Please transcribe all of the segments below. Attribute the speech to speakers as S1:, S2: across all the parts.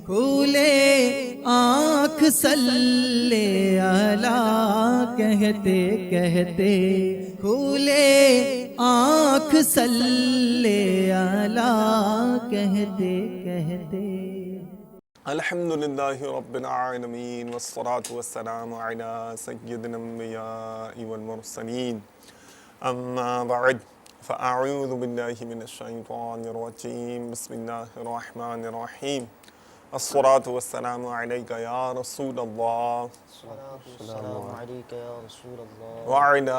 S1: کھولے آنکھ صلی علی کہتے کہتے، کھولے آنکھ صلی علی کہتے کہتے۔
S2: الحمدللہ رب العالمین والصلاة والسلام علی سید الانبیاء والمرسلین، اما بعد فاعوذ باللہ من الشیطان الرجیم، بسم اللہ الرحمن الرحیم۔ الصلاة والسلام علیکہ یا رسول اللہ
S3: السلام علیکہ یا رسول اللہ
S2: وعلی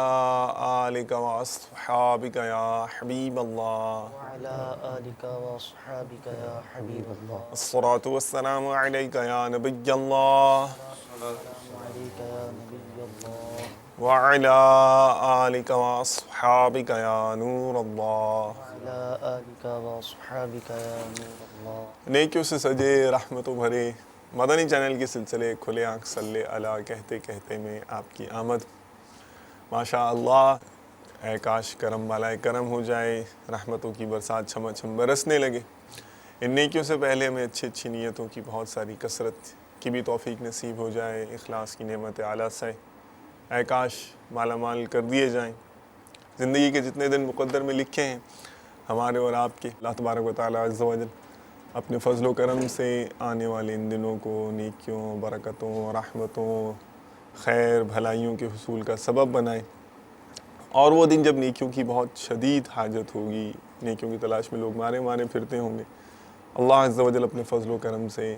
S2: آلکہ واصحابکہ یا حبیب اللہ،
S3: وعلی آلکہ واصحابکہ یا حبیب اللہ،
S2: الصلاة والسلام علیکہ یا نبی اللہ
S3: السلام علیکہ یا نبی اللہ،
S2: وعلی آلکہ واصحابکہ یا نور اللہ۔
S3: وعلی آلکہ واصحابکہ یا نور اللہ۔
S2: نیکیوں سے سجے رحمتوں بھرے مدنی چینل کے سلسلے کھلے آنکھ صلی علی کہتے کہتے میں آپ کی آمد۔ ماشاء اللہ، اے کاش کرم بالائے کرم ہو جائے، رحمتوں کی برسات چھم چھم برسنے لگے۔ ان نیکیوں سے پہلے ہمیں اچھی اچھی نیتوں کی بہت ساری کثرت کی بھی توفیق نصیب ہو جائے، اخلاص کی نعمت اعلیٰ سے اے کاش مالا مال کر دیے جائیں۔ زندگی کے جتنے دن مقدر میں لکھے ہیں ہمارے اور آپ کے، اللہ تبارک و تعالیٰ عز و جل اپنے فضل و کرم سے آنے والے ان دنوں کو نیکیوں، برکتوں، رحمتوں، خیر بھلائیوں کے حصول کا سبب بنائے، اور وہ دن جب نیکیوں کی بہت شدید حاجت ہوگی، نیکیوں کی تلاش میں لوگ مارے مارے پھرتے ہوں گے، اللہ عز و جل اپنے فضل و کرم سے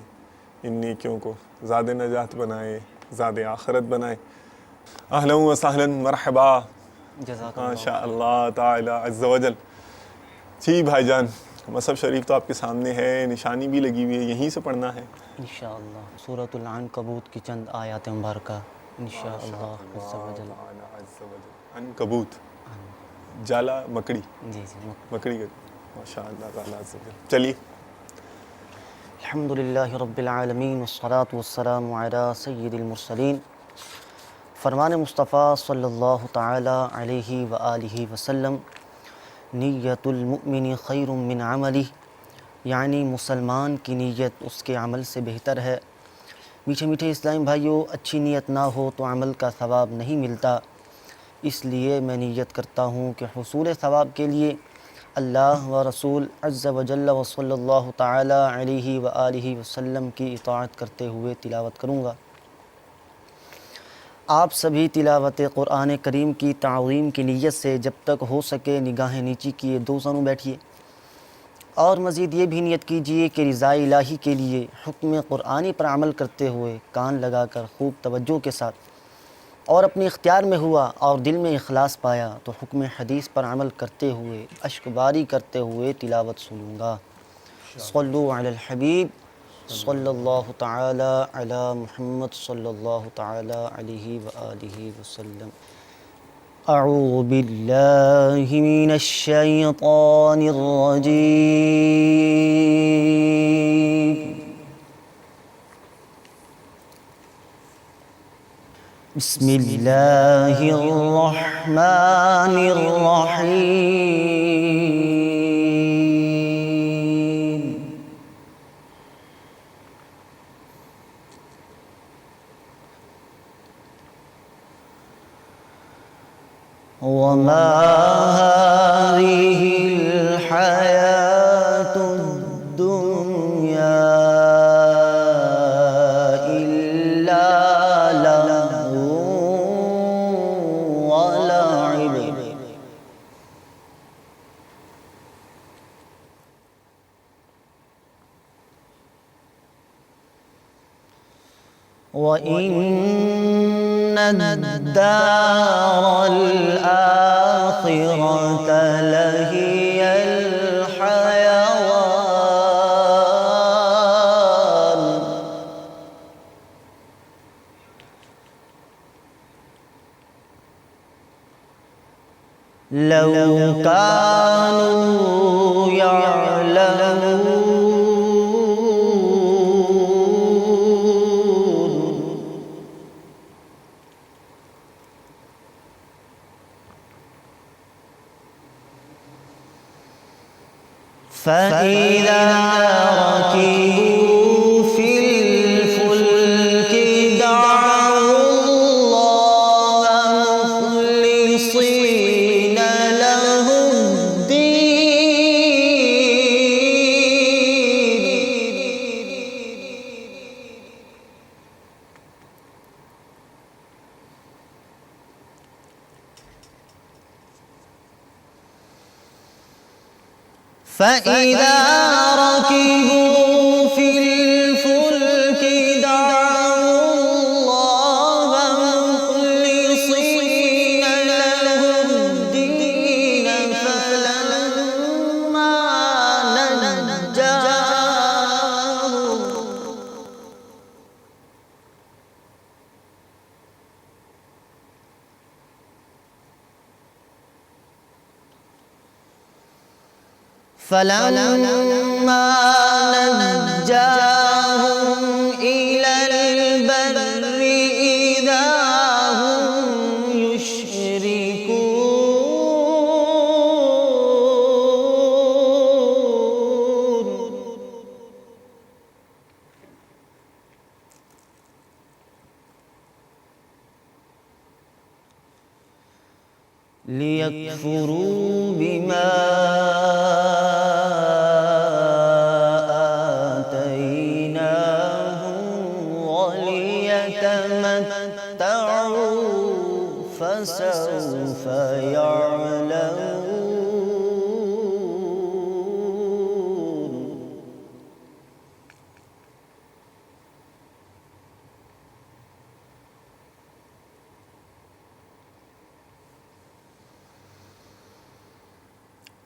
S2: ان نیکیوں کو زاد نجات بنائے، زاد آخرت بنائے۔ اہلا و سہلا مرحبا،
S3: جزاک
S2: ماشاء اللہ تعالی عز و جل۔ جی بھائی جان، مصحف شریف تو آپ کے سامنے ہے، نشانی بھی لگی ہوئی ہے، یہیں سے پڑھنا ہے
S3: انشاءاللہ سورۃ العنکبوت کی چند آیات مبارکہ انشاءاللہ عز و جل۔
S2: عنکبوت، جالا مکڑی،
S3: جی
S2: مکڑی کا، ماشاء اللہ تعالی عز و جل۔ چلیے۔
S3: الحمدللہ رب العالمین والصلاة والسلام علی سید المرسلین۔ فرمان مصطفیٰ صلی اللہ تعالی علیہ وآلہ وسلم، نیت المؤمن خیر من عملہ، یعنی مسلمان کی نیت اس کے عمل سے بہتر ہے۔ میٹھے میٹھے اسلامی بھائیوں، اچھی نیت نہ ہو تو عمل کا ثواب نہیں ملتا، اس لیے میں نیت کرتا ہوں کہ حصول ثواب کے لیے اللہ و رسول عز و جل و صلی اللہ تعالی علیہ وآلہ وسلم کی اطاعت کرتے ہوئے تلاوت کروں گا۔ آپ سبھی تلاوت قرآن کریم کی تعظیم کی نیت سے جب تک ہو سکے نگاہیں نیچی کیے دو زانوں بیٹھیے، اور مزید یہ بھی نیت کیجیے کہ رضا الہی کے لیے حکم قرآنی پر عمل کرتے ہوئے کان لگا کر خوب توجہ کے ساتھ، اور اپنے اختیار میں ہوا اور دل میں اخلاص پایا تو حکم حدیث پر عمل کرتے ہوئے اشک باری کرتے ہوئے تلاوت سنوں گا۔ صلو علی الحبیب صلی اللہ تعالی علی محمد صلی اللہ تعالی علیہ وآلہ وسلم۔ اعوذ باللہ من الشیطان الرجیم، بسم اللہ الرحمن الرحیم۔ وما هذه الحياة الدنيا إلا لهو ولعب، وإن الدار الآخرة لهي الحيوان، لو كانوا يعلمون۔ فإذا ركبوا في فإذا ركبوا في الفلك دعوا الله مخلصين له الدين فلما نجاهم إلى البر إذا هم يشركون. ليكفروا بما فسوف يعلمون.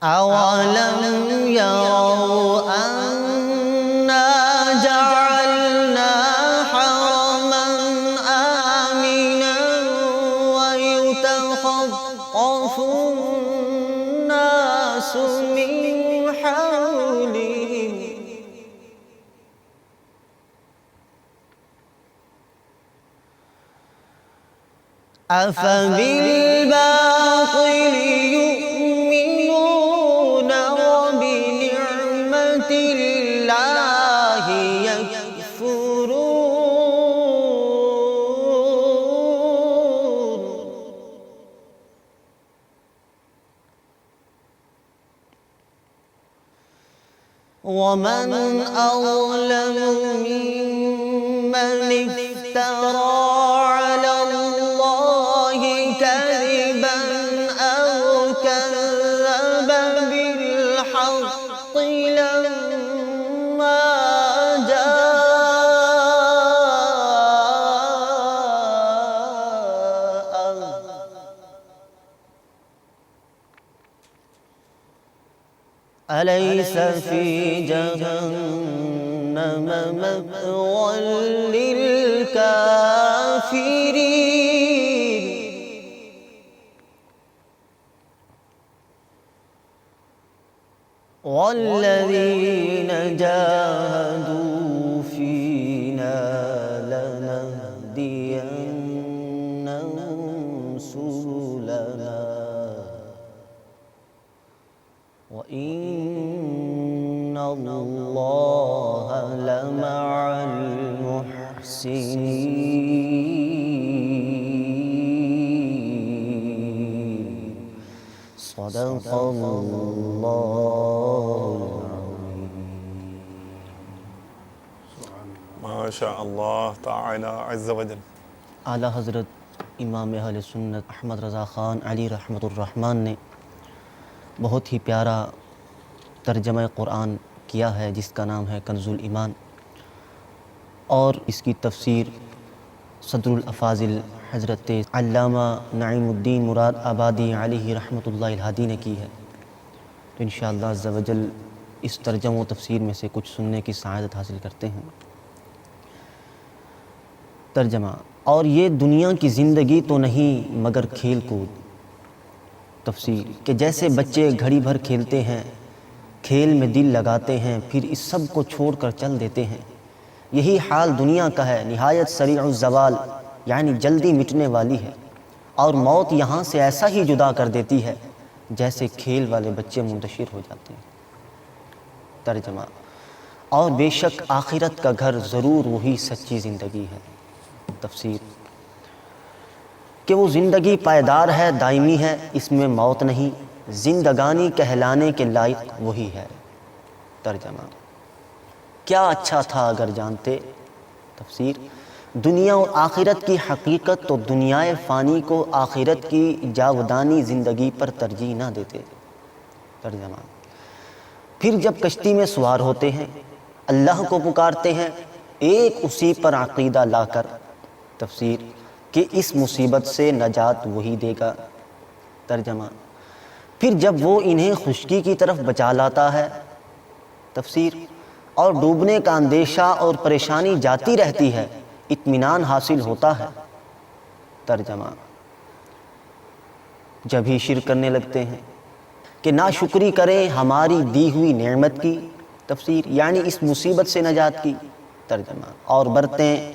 S3: أولم يروا أنا جعلنا حرما آمنا ويتخطف الناس من حولهم أفبالباطل يؤمنون وبنعمة الله يكفرون. ومن أظلم ممن افترى على الله كذبا أو كذب بالحق لما جاءه. أليس في جهنم مثوى للكافرين. والذين جاهدوا فينا لنهدينهم سبلنا وإن الله لمع المحسنين. صدق الله العظيم.
S2: ماشاء اللہ تعالی عز وجل.
S3: اعلیٰ حضرت امام اہل سنت احمد رضا خان علی رحمۃ الرحمن نے بہت ہی پیارا ترجمہ قرآن کیا ہے جس کا نام ہے کنز الایمان، اور اس کی تفسیر صدر الافاضل حضرت علامہ نعیم الدین مراد آبادی علیہ رحمۃ اللہ الہادی نے کی ہے. تو انشاءاللہ عز و جل اس ترجمہ و تفسیر میں سے کچھ سننے کی سعادت حاصل کرتے ہیں. ترجمہ: اور یہ دنیا کی زندگی تو نہیں مگر کھیل کود. تفسیر: کہ جیسے بچے گھڑی بھر کھیلتے ہیں، کھیل میں دل لگاتے ہیں، پھر اس سب کو چھوڑ کر چل دیتے ہیں، یہی حال دنیا کا ہے. نہایت سریع الزوال یعنی جلدی مٹنے والی ہے، اور موت یہاں سے ایسا ہی جدا کر دیتی ہے جیسے کھیل والے بچے منتشر ہو جاتے ہیں. ترجمہ: اور بے شک آخرت کا گھر ضرور وہی سچی زندگی ہے. تفسیر: کہ وہ زندگی پائیدار ہے، دائمی ہے، اس میں موت نہیں، زندگانی کہلانے کے لائق وہی ہے. ترجمہ: کیا اچھا تھا اگر جانتے. تفسیر: دنیا اور آخرت کی حقیقت تو دنیائے فانی کو آخرت کی جاودانی زندگی پر ترجیح نہ دیتے. ترجمہ: پھر جب کشتی میں سوار ہوتے ہیں اللہ کو پکارتے ہیں ایک اسی پر عقیدہ لا کر، تفسیر کہ اس مصیبت سے نجات وہی دے گا، ترجمہ پھر جب وہ انہیں خشکی کی طرف بچا لاتا ہے، تفسیر اور ڈوبنے کا اندیشہ اور پریشانی جاتی رہتی ہے، اطمینان حاصل ہوتا ہے، ترجمہ جب ہی شرک کرنے لگتے ہیں کہ ناشکری کریں ہماری دی ہوئی نعمت کی، تفسیر یعنی اس مصیبت سے نجات کی، ترجمہ اور برتیں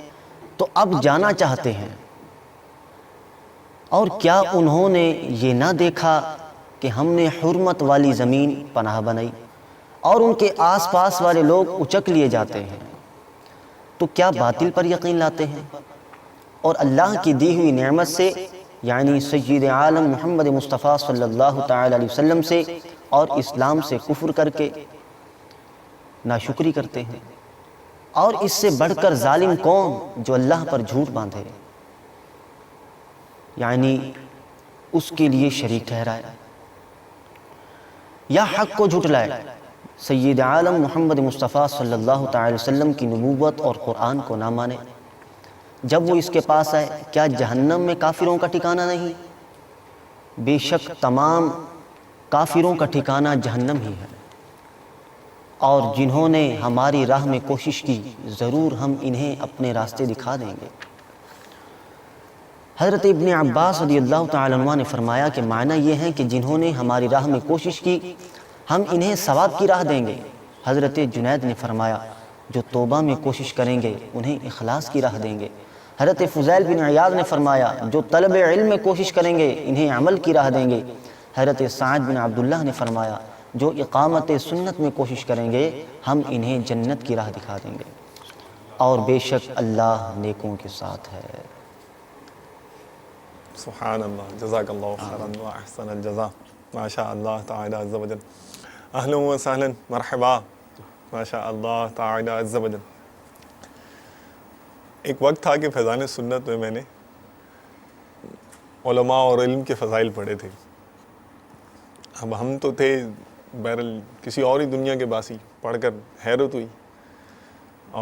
S3: تو اب جانا چاہتے ہیں، اور کیا انہوں نے یہ نہ دیکھا کہ ہم نے حرمت والی زمین پناہ بنائی اور ان کے آس پاس والے لوگ اچک لیے جاتے ہیں، تو کیا باطل پر یقین لاتے ہیں اور اللہ کی دی ہوئی نعمت سے یعنی سید عالم محمد مصطفیٰ صلی اللہ تعالی علیہ وسلم سے اور اسلام سے کفر کر کے ناشکری کرتے ہیں؟ اور اس سے بڑھ کر ظالم کون جو اللہ پر جھوٹ باندھے، یعنی اس کے لیے شریک ٹھہرائے یا حق کو جھٹلائے، سید عالم محمد مصطفیٰ صلی اللہ تعالی وسلم کی نبوت اور قرآن کو نہ مانے، جب وہ اس کے پاس آئے کیا جہنم میں کافروں کا ٹھکانہ نہیں؟ بے شک تمام کافروں کا ٹھکانہ جہنم ہی ہے، اور جنہوں نے ہماری راہ میں کوشش کی ضرور ہم انہیں اپنے راستے دکھا دیں گے۔ حضرت ابن عباس رضی اللہ تعالیٰ عنہ نے فرمایا کہ معنی یہ ہے کہ جنہوں نے ہماری راہ میں کوشش کی ہم انہیں ثواب کی راہ دیں گے۔ حضرت جنید نے فرمایا جو توبہ میں کوشش کریں گے انہیں اخلاص کی راہ دیں گے۔ حضرت فضیل بن عیاض نے فرمایا جو طلب علم میں کوشش کریں گے انہیں عمل کی راہ دیں گے۔ حضرت سعد بن عبداللہ نے فرمایا جو اقامت سنت میں کوشش کریں گے ہم انہیں جنت کی راہ دکھا دیں گے، اور بے شک اللہ نیکوں کے ساتھ ہے۔
S2: سبحان اللہ، جزاک اللہ خیراً و احسن الجزا، ماشاء اللہ تعالی عز و جل، اہلا و سہلا، مرحبا، ماشاء اللہ تعالی عز و جل۔ ایک وقت تھا کہ فیضان سنت میں نے علماء اور علم کے فضائل پڑھے تھے۔ اب ہم تو تھے بہرحال کسی اور ہی دنیا کے باسی، پڑھ کر حیرت ہوئی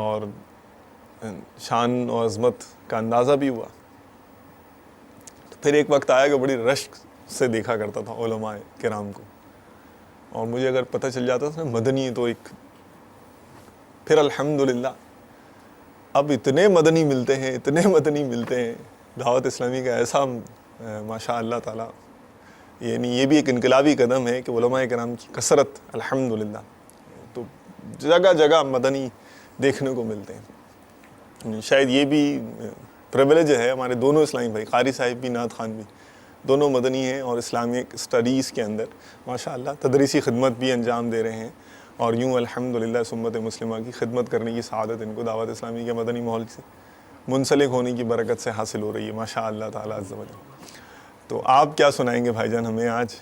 S2: اور شان و عظمت کا اندازہ بھی ہوا۔ تو پھر ایک وقت آیا کہ بڑی رشک سے دیکھا کرتا تھا علماء کرام کو، اور مجھے اگر پتہ چل جاتا تھا مدنی ہے تو ایک پھر الحمدللہ اب اتنے مدنی ملتے ہیں، اتنے مدنی ملتے ہیں، دعوت اسلامی کا ایسا ماشاء اللہ تعالیٰ، یعنی یہ بھی ایک انقلابی قدم ہے کہ علماء کرام کی کثرت الحمدللہ، تو جگہ جگہ مدنی دیکھنے کو ملتے ہیں۔ شاید یہ بھی پریویلیج ہے، ہمارے دونوں اسلامی بھائی قاری صاحب بھی نعت خان بھی دونوں مدنی ہیں اور اسلامک اسٹڈیز کے اندر ماشاء اللہ تدریسی خدمت بھی انجام دے رہے ہیں، اور یوں الحمدللہ امت مسلمہ کی خدمت کرنے کی سعادت ان کو دعوت اسلامی کے مدنی ماحول سے منسلک ہونے کی برکت سے حاصل ہو رہی ہے، ماشاء اللہ تعالیٰ عز و جل۔ تو آپ کیا سنائیں گے بھائی جان ہمیں آج؟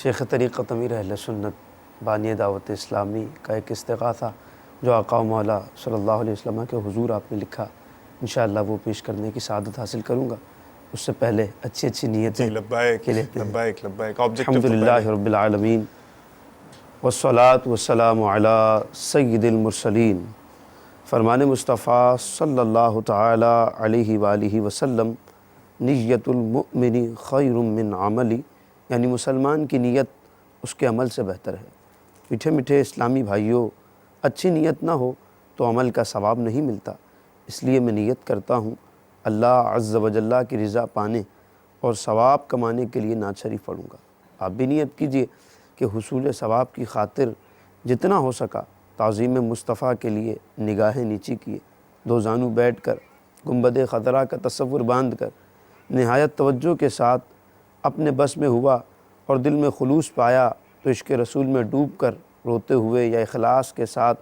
S4: شیخ طریقت امیر اہل سنت بانی دعوت اسلامی کا ایک استغاثہ جو آقا و مولا صلی اللہ علیہ وسلم کے حضور آپ نے لکھا، انشاءاللہ وہ پیش کرنے کی سعادت حاصل کروں گا۔ اس سے پہلے اچھی اچھی نیتیں
S2: لبیک
S4: کے لیتے ہیں۔
S2: لبیک لبیک، آبجیکٹو
S4: الحمدللہ رب العالمین والصلاة والسلام علی سید المرسلین۔ فرمان مصطفیٰ صلی اللہ تعالی علیہ وآلہ وسلم، نیت المؤمن خیر من عملی، یعنی مسلمان کی نیت اس کے عمل سے بہتر ہے۔ میٹھے میٹھے اسلامی بھائیوں، اچھی نیت نہ ہو تو عمل کا ثواب نہیں ملتا، اس لیے میں نیت کرتا ہوں اللہ عز و جل کی رضا پانے اور ثواب کمانے کے لیے نعت شریف پڑھوں گا۔ آپ بھی نیت کیجئے کہ حصول ثواب کی خاطر جتنا ہو سکا تعظیم مصطفیٰ کے لیے نگاہیں نیچی کیے، دو زانو بیٹھ کر گنبد خضرا کا تصور باندھ کر نہایت توجہ کے ساتھ اپنے بس میں ہوا اور دل میں خلوص پایا تو عشق رسول میں ڈوب کر روتے ہوئے یا اخلاص کے ساتھ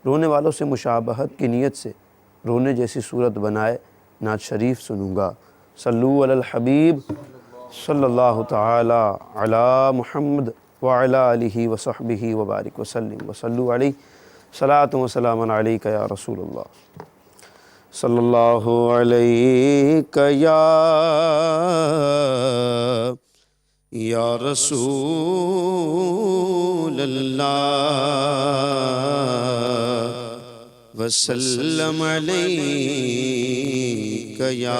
S4: رونے والوں سے مشابہت کی نیت سے رونے جیسی صورت بنائے نعت شریف سنوں گا۔ صلو علی الحبیب صلی اللہ تعالی علی محمد وعلی آلہ وصحبہ وبارک وسلم وصلو علیہ صلاۃ و سلام علیک یا رسول اللہ صلی اللہ علیک یا رسول اللہ وسلم علیک یا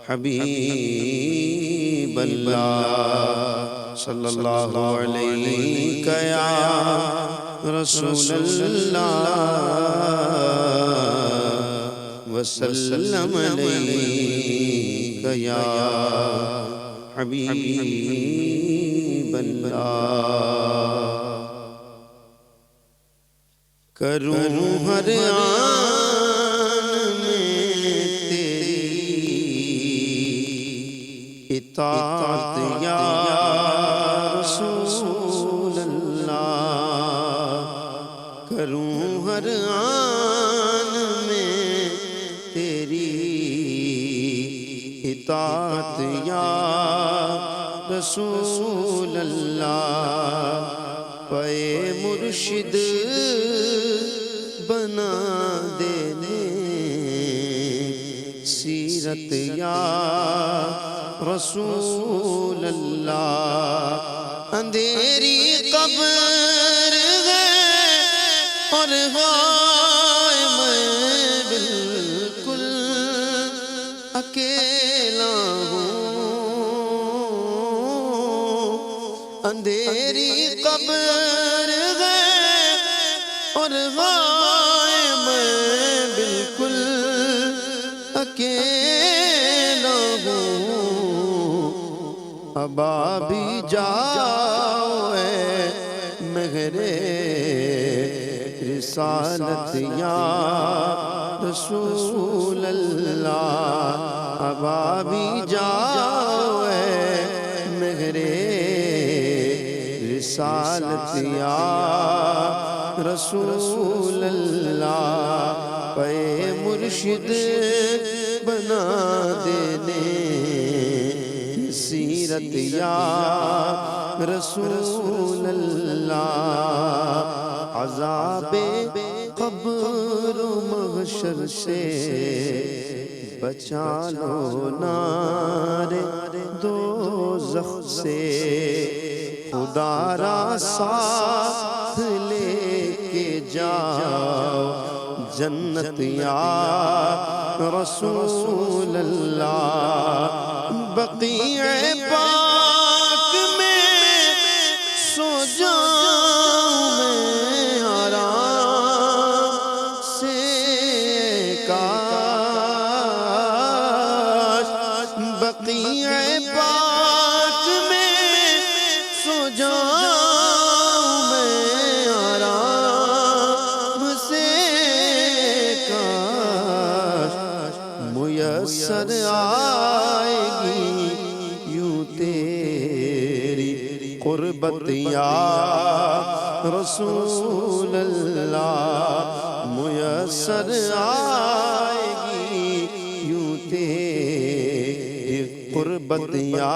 S4: حبیب اللہ صلی اللہ علیک یا رسول اللہ وسلم علیک یا حبیب اللہ کروں ہر آن میں تیری اطاعت یا رسول اللہ کروں ہر آن میں تیری اطاعت یا رسول اللہ پے مرشد بنا دینے سیرت یا رسول اللہ اندھیری قبر ہے اور ہائے میں بالکل اکیلا اندھیری قبر ہے اور ہائے میں بالکل اکیلا ہوں اب بھی جاؤ اے مہر رسالت یا رسول اللہ اب بھی جاؤ اے مہر رسالت یا رسول اللہ پے مرشد بنا دینے سیرت یا رسول اللہ عذاب قبر و محشر سے بچا لو نار دوزخ سے خدا را ساتھ لے کے جاؤ جنت یا رسول اللہ بقیع پاک میں سو جاؤں میں آرام سے کاش بقیع پاک میں سو جاؤں میں آرام سے کاش میسر آئے گی یوں تیری قربت یا رسول اللہ میسر آئے گی یوں تیری قربت یا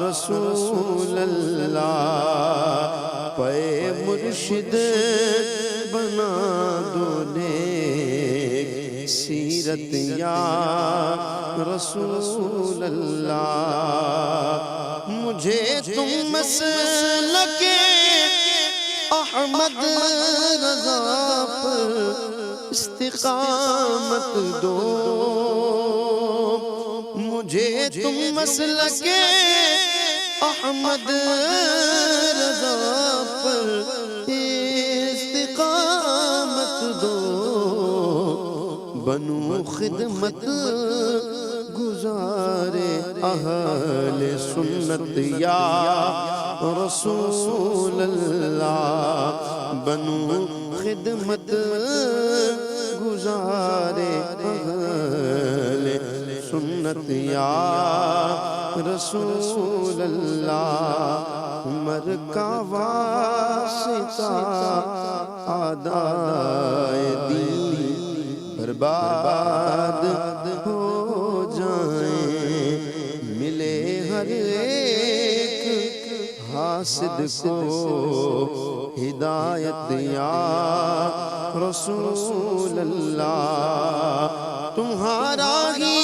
S4: رسول اللہ پے مرشد بنا دو نیک سیرت یا رسول اللہ مجھے تم مسلک احمد رضا پر استقامت دو مجھے تم مسلک احمد رضا پر استقامت دو بنو خدمت گزار اہل سنت یا رسول اللہ بنو خدمت گزار اہل سنت یا رسول اللہ عمر کا واسطہ آدائے دین برباد ہو جائیں ملے ہر ایک حاسد کو ہدایت یا رسول اللہ تمہارا ہی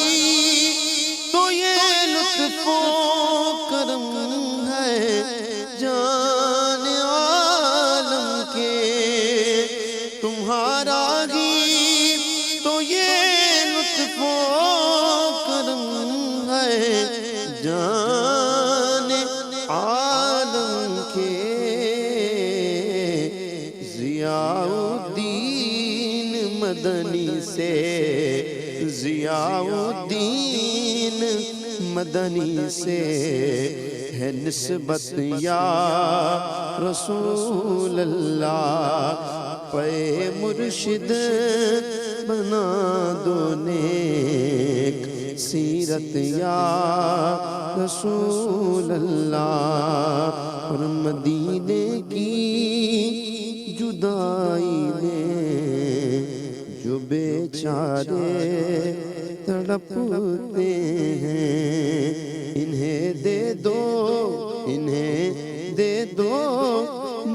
S4: تو یہ لطف الہی تو یہ لطف و کرم ہے جان عالم کے ضیاء الدین مدنی سے ضیاء الدین مدنی سے ہے نسبت یا رسول اللہ پے مرشد بنا دو نیک سیرت یا رسول اللہ اور مدینے کی جدائی میں جو بیچارے تڑپتے ہیں انہیں دے دو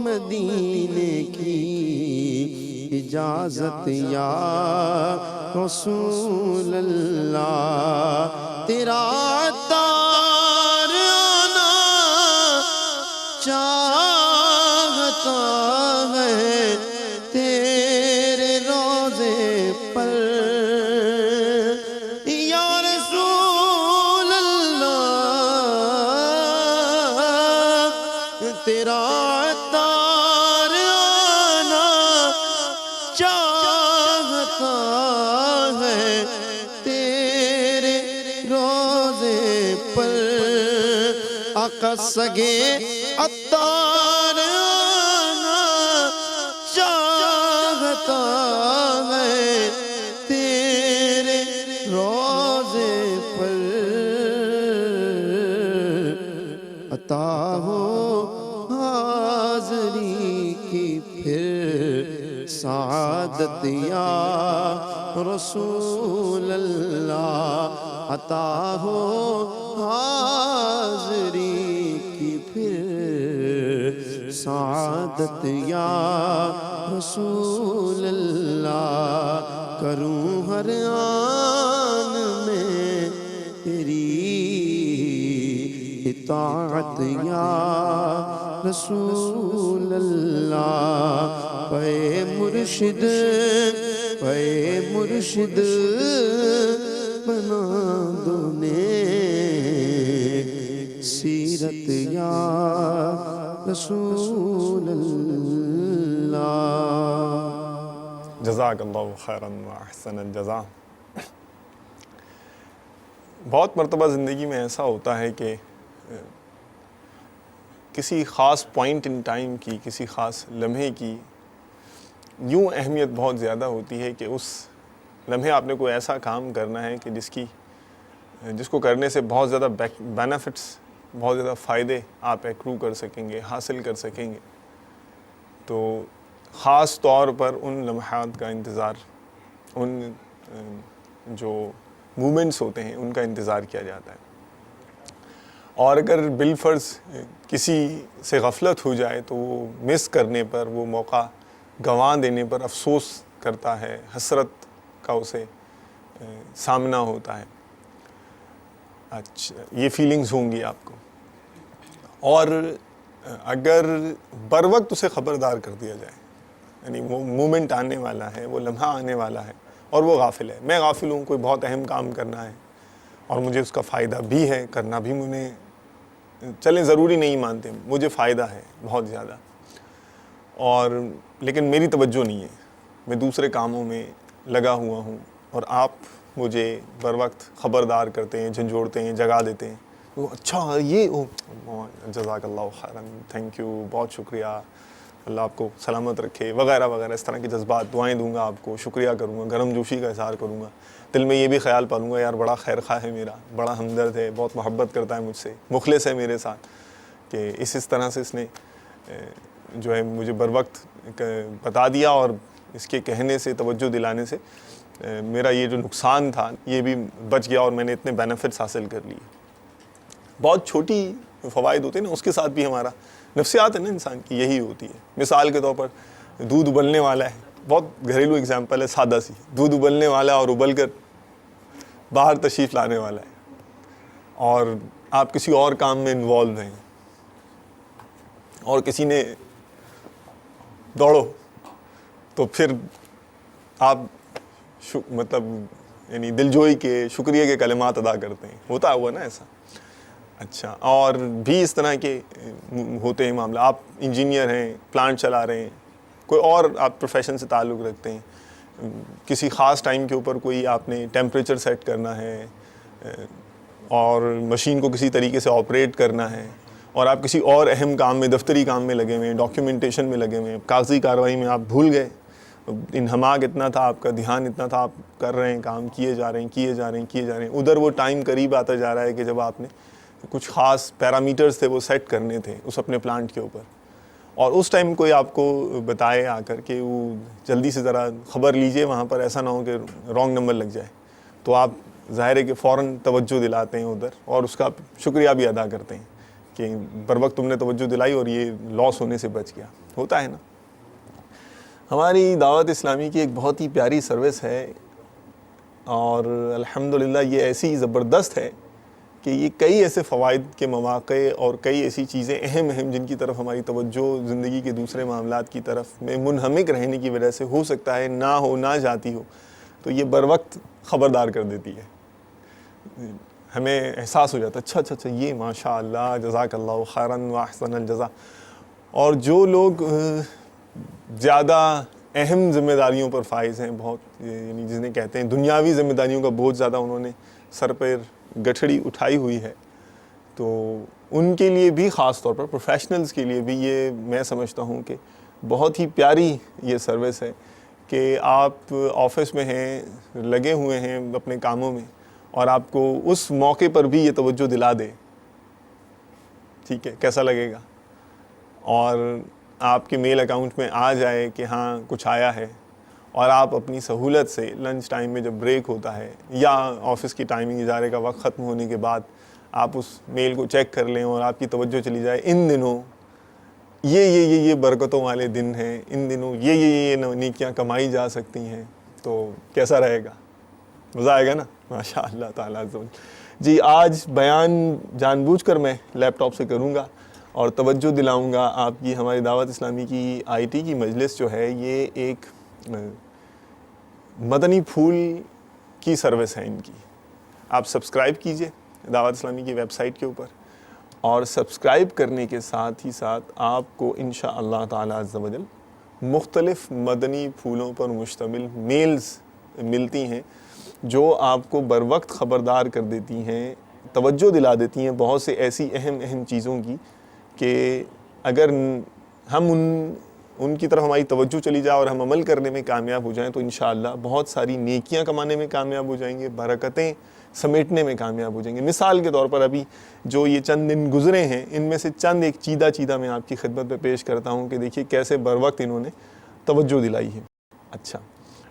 S4: مدینے کی اجازت یا رسول اللہ تیرا تار آنا چاہتا ہے تیرے روزے پر یا رسول اللہ تیرا تار آنا چاہتا ہے تیرے روزے پر آقا سگے عطار آنا چاہتا ہے تیرے روزے پر عطا ہو حاضری کی پھر سعادت یا رسول اللہ عطا ہو حاضری کی پھر سعادت یا رسول اللہ کروں ہر آن میں تیری اطاعت یا رسول اللہ پے مرشد بنا دو نیک سیرت یا رسول اللہ
S2: جزاک اللہ خیراً و احسن الجزا۔ بہت مرتبہ زندگی میں ایسا ہوتا ہے کہ کسی خاص پوائنٹ ان ٹائم کی، کسی خاص لمحے کی یوں اہمیت بہت زیادہ ہوتی ہے کہ اس لمحے آپ نے کوئی ایسا کام کرنا ہے کہ جس کو کرنے سے بہت زیادہ بینیفٹس، بہت زیادہ فائدے آپ ایکرو کر سکیں گے، حاصل کر سکیں گے، تو خاص طور پر ان لمحات کا انتظار، ان جو مومنٹس ہوتے ہیں ان کا انتظار کیا جاتا ہے۔ اور اگر بالفرض کسی سے غفلت ہو جائے تو وہ مس کرنے پر، وہ موقع گنوا دینے پر افسوس کرتا ہے، حسرت کا اسے سامنا ہوتا ہے۔ اچھا، یہ فیلنگز ہوں گی آپ کو۔ اور اگر بر وقت اسے خبردار کر دیا جائے، یعنی وہ مومنٹ آنے والا ہے، وہ لمحہ آنے والا ہے اور وہ غافل ہے، میں غافل ہوں، کوئی بہت اہم کام کرنا ہے اور مجھے اس کا فائدہ بھی ہے، کرنا بھی مجھے، چلیں ضروری نہیں مانتے، مجھے فائدہ ہے بہت زیادہ، اور لیکن میری توجہ نہیں ہے، میں دوسرے کاموں میں لگا ہوا ہوں، اور آپ مجھے بر وقت خبردار کرتے ہیں، جھنجھوڑتے ہیں، جگا دیتے ہیں، تو اچھا یہ جزاک اللہ خیراً، تھینک یو، بہت شکریہ، اللہ آپ کو سلامت رکھے وغیرہ وغیرہ، اس طرح کے جذبات، دعائیں دوں گا آپ کو، شکریہ کروں گا، گرم جوشی کا اظہار کروں گا، دل میں یہ بھی خیال پالوں گا یار بڑا خیر خواہ ہے میرا، بڑا ہمدرد ہے، بہت محبت کرتا ہے مجھ سے، مخلص ہے میرے ساتھ، کہ اس طرح سے اس نے جو ہے مجھے بر وقت بتا دیا، اور اس کے کہنے سے، توجہ دلانے سے میرا یہ جو نقصان تھا یہ بھی بچ گیا، اور میں نے اتنے بینیفٹس حاصل کر لیے۔ بہت چھوٹی فوائد ہوتے ہیں نا، اس کے ساتھ بھی ہمارا نفسیات ہے نا انسان کی، یہی ہوتی ہے۔ مثال کے طور پر دودھ ابلنے والا ہے، بہت گھریلو اگزامپل ہے، سادہ سی، دودھ ابلنے والا اور ابل کر باہر تشریف لانے والا ہے، اور آپ کسی اور کام میں انوالو ہیں، اور کسی نے دوڑو تو پھر آپ مطلب یعنی دلجوئی کے شکریہ کے کلمات ادا کرتے ہیں. ہوتا ہوا نا ایسا؟ اچھا. اور بھی اس طرح کے ہوتے ہیں معاملہ. آپ انجینئر ہیں, پلانٹ چلا رہے ہیں, کوئی اور آپ پروفیشن سے تعلق رکھتے ہیں, کسی خاص ٹائم کے اوپر کوئی آپ نے ٹیمپریچر سیٹ کرنا ہے اور مشین کو کسی طریقے سے آپریٹ کرنا ہے, اور آپ کسی اور اہم کام میں, دفتری کام میں لگے ہوئے ہیں, ڈاکیومنٹیشن میں لگے ہوئے ہیں, کاغذی کارروائی میں آپ بھول گئے, انہماک اتنا تھا, آپ کا دھیان اتنا تھا, آپ کر رہے ہیں, کام کیے جا رہے ہیں, ادھر وہ ٹائم قریب آتا جا رہا ہے کہ جب آپ نے کچھ خاص پیرامیٹرز تھے وہ سیٹ کرنے تھے اس اپنے پلانٹ کے اوپر, اور اس ٹائم کوئی آپ کو بتائے آ کر کہ وہ جلدی سے ذرا خبر لیجئے وہاں پر, ایسا نہ ہو کہ رانگ نمبر لگ جائے, تو آپ ظاہر ہے کہ فوراً توجہ دلاتے ہیں ادھر, اور اس کا شکریہ بھی ادا کرتے ہیں کہ بر وقت تم نے توجہ دلائی اور یہ لاس ہونے سے بچ گیا. ہوتا ہے نا. ہماری دعوت اسلامی کی ایک بہت ہی پیاری سروس ہے, اور الحمدللہ یہ ایسی زبردست ہے کہ یہ کئی ایسے فوائد کے مواقع اور کئی ایسی چیزیں اہم جن کی طرف ہماری توجہ زندگی کے دوسرے معاملات کی طرف میں منہمک رہنے کی وجہ سے ہو سکتا ہے نہ جاتی ہو, تو یہ بر وقت خبردار کر دیتی ہے. ہمیں احساس ہو جاتا ہے اچھا یہ ماشاء اللہ جزاک اللہ خیراً واحسن الجزا. اور جو لوگ زیادہ اہم ذمہ داریوں پر فائز ہیں, بہت یعنی جنہیں کہتے ہیں دنیاوی ذمہ داریوں کا بہت زیادہ انہوں نے سر پر گٹھڑی اٹھائی ہوئی ہے, تو ان کے لیے بھی, خاص طور پر پروفیشنلز کے لیے بھی, یہ میں سمجھتا ہوں کہ بہت ہی پیاری یہ سروس ہے کہ آپ آفس میں ہیں, لگے ہوئے ہیں اپنے کاموں میں, اور آپ کو اس موقع پر بھی یہ توجہ دلا دے. ٹھیک ہے, کیسا لگے گا؟ اور آپ کے میل اکاؤنٹ میں آ جائے کہ ہاں کچھ آیا ہے, اور آپ اپنی سہولت سے لنچ ٹائم میں جب بریک ہوتا ہے یا آفس کی ٹائمنگ ادارے کا وقت ختم ہونے کے بعد آپ اس میل کو چیک کر لیں اور آپ کی توجہ چلی جائے ان دنوں یہ برکتوں والے دن ہیں, ان دنوں یہ نیکیاں کمائی جا سکتی ہیں, تو کیسا رہے گا؟ مزہ آئے گا نا ماشاء اللہ تعالیٰ. جی, آج بیان جان بوجھ کر میں لیپ ٹاپ سے کروں گا اور توجہ دلاؤں گا آپ کی ہماری دعوت اسلامی کی IT کی مجلس جو ہے یہ ایک مدنی پھول کی سروس ہے ان کی. آپ سبسکرائب کیجئے دعوت اسلامی کی ویب سائٹ کے اوپر, اور سبسکرائب کرنے کے ساتھ ہی ساتھ آپ کو انشاءاللہ تعالی عز و جل مختلف مدنی پھولوں پر مشتمل میلز ملتی ہیں جو آپ کو بر وقت خبردار کر دیتی ہیں, توجہ دلا دیتی ہیں بہت سے ایسی اہم چیزوں کی کہ اگر ہم ان کی طرف ہماری توجہ چلی جائے اور ہم عمل کرنے میں کامیاب ہو جائیں تو انشاءاللہ بہت ساری نیکیاں کمانے میں کامیاب ہو جائیں گے, برکتیں سمیٹنے میں کامیاب ہو جائیں گے. مثال کے طور پر ابھی جو یہ چند دن گزرے ہیں ان میں سے چند ایک چیدہ میں آپ کی خدمت پہ پیش کرتا ہوں کہ دیکھیے کیسے بر وقت انہوں نے توجہ دلائی ہے. اچھا,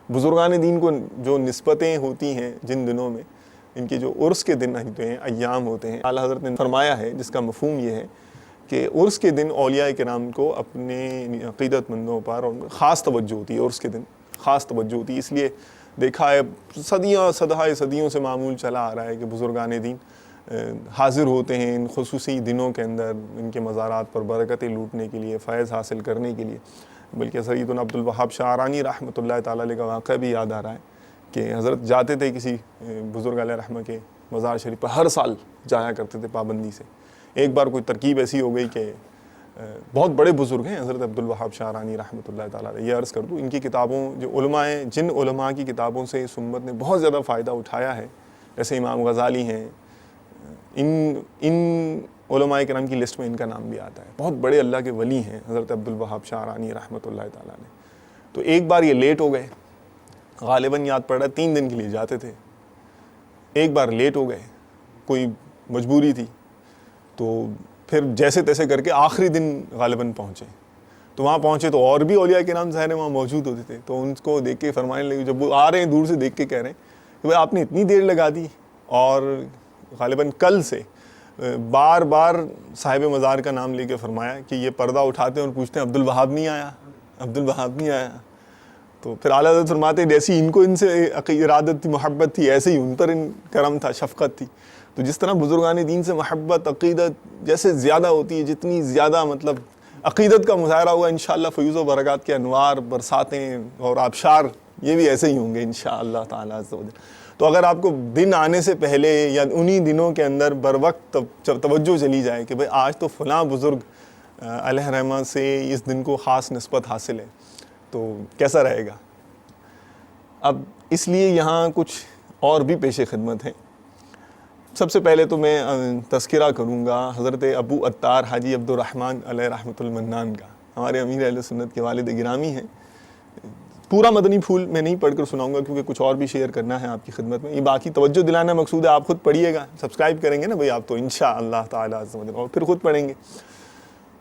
S2: بزرگان دین کو جو نسبتیں ہوتی ہیں جن دنوں میں, ان کے جو عرس کے دن ہوتے ہیں, ایام ہوتے ہیں, اعلیٰ حضرت نے فرمایا ہے جس کا مفہوم یہ ہے کہ عرس کے دن اولیاء کرام کو اپنے عقیدت مندوں پر اور خاص توجہ ہوتی ہے. عرس کے دن خاص توجہ ہوتی ہے, اس لیے دیکھا ہے صدیوں سے معمول چلا آ رہا ہے کہ بزرگان دین حاضر ہوتے ہیں ان خصوصی دنوں کے اندر ان کے مزارات پر برکتیں لوٹنے کے لیے, فیض حاصل کرنے کے لیے. بلکہ سیدنا عبدالوہاب شعرانی رحمۃ اللہ تعالیٰ علیہ کا واقعہ بھی یاد آ رہا ہے کہ حضرت جاتے تھے کسی بزرگ علیہ رحمہ کے مزار شریف پر, ہر سال جایا کرتے تھے پابندی سے. ایک بار کوئی ترکیب ایسی ہو گئی کہ بہت بڑے بزرگ ہیں حضرت عبدالوہاب شعرانی رحمۃ اللہ تعالیٰ علیہ, یہ عرض کر دوں ان کی کتابوں جو علماء ہیں, جن علماء کی کتابوں سے اس امت نے بہت زیادہ فائدہ اٹھایا ہے, جیسے امام غزالی ہیں, ان علماء کرام کی لسٹ میں ان کا نام بھی آتا ہے. بہت بڑے اللہ کے ولی ہیں حضرت عبدالوہاب شعرانی رحمۃ اللہ تعالیٰ علیہ. تو ایک بار یہ لیٹ ہو گئے, غالباً یاد پڑ رہا 3 دن کے لیے جاتے تھے, ایک بار لیٹ ہو گئے, کوئی مجبوری تھی, تو پھر جیسے تیسے کر کے آخری دن غالباً پہنچے. تو وہاں پہنچے تو اور بھی اولیاء کرام ظاہر وہاں موجود ہوتے تھے, تو ان کو دیکھ کے فرمانے لگے, جب وہ آ رہے ہیں دور سے دیکھ کے کہہ رہے ہیں کہ بھائی آپ نے اتنی دیر لگا دی, اور غالباً کل سے بار بار صاحب مزار کا نام لے کے فرمایا کہ یہ پردہ اٹھاتے ہیں اور پوچھتے ہیں عبدالوہاب نہیں آیا, عبدالوہاب نہیں آیا. تو پھر اعلیٰ حضرت فرماتے ہیں جیسی ان کو ان سے ارادت تھی, محبت تھی, ایسے ہی ان پر ان کرم تھا, شفقت تھی. تو جس طرح بزرگان دین سے محبت, عقیدت جیسے زیادہ ہوتی ہے, جتنی زیادہ عقیدت کا مظاہرہ ہوگا انشاءاللہ فیوز و برکات کے انوار, برساتیں اور آبشار یہ بھی ایسے ہی ہوں گے انشاءاللہ تعالی عز و جل۔ تو اگر آپ کو دن آنے سے پہلے یا انہی دنوں کے اندر بر وقت توجہ چلی جائے کہ بھئی آج تو فلاں بزرگ علیہ رحمہ سے اس دن کو خاص نسبت حاصل ہے، تو کیسا رہے گا؟ اب اس لیے یہاں کچھ اور بھی پیش خدمت ہیں۔ سب سے پہلے تو میں تذکرہ کروں گا حضرت ابو عطار حاجی عبد الرحمن علیہ رحمۃ المنان کا، ہمارے امیر اہل سنت کے والد گرامی ہیں۔ پورا مدنی پھول میں نہیں پڑھ کر سناؤں گا کیونکہ کچھ اور بھی شیئر کرنا ہے آپ کی خدمت میں، یہ باقی توجہ دلانا مقصود ہے، آپ خود پڑھیے گا، سبسکرائب کریں گے نا بھئی آپ تو انشاءاللہ تعالی عز و جل، اور پھر خود پڑھیں گے۔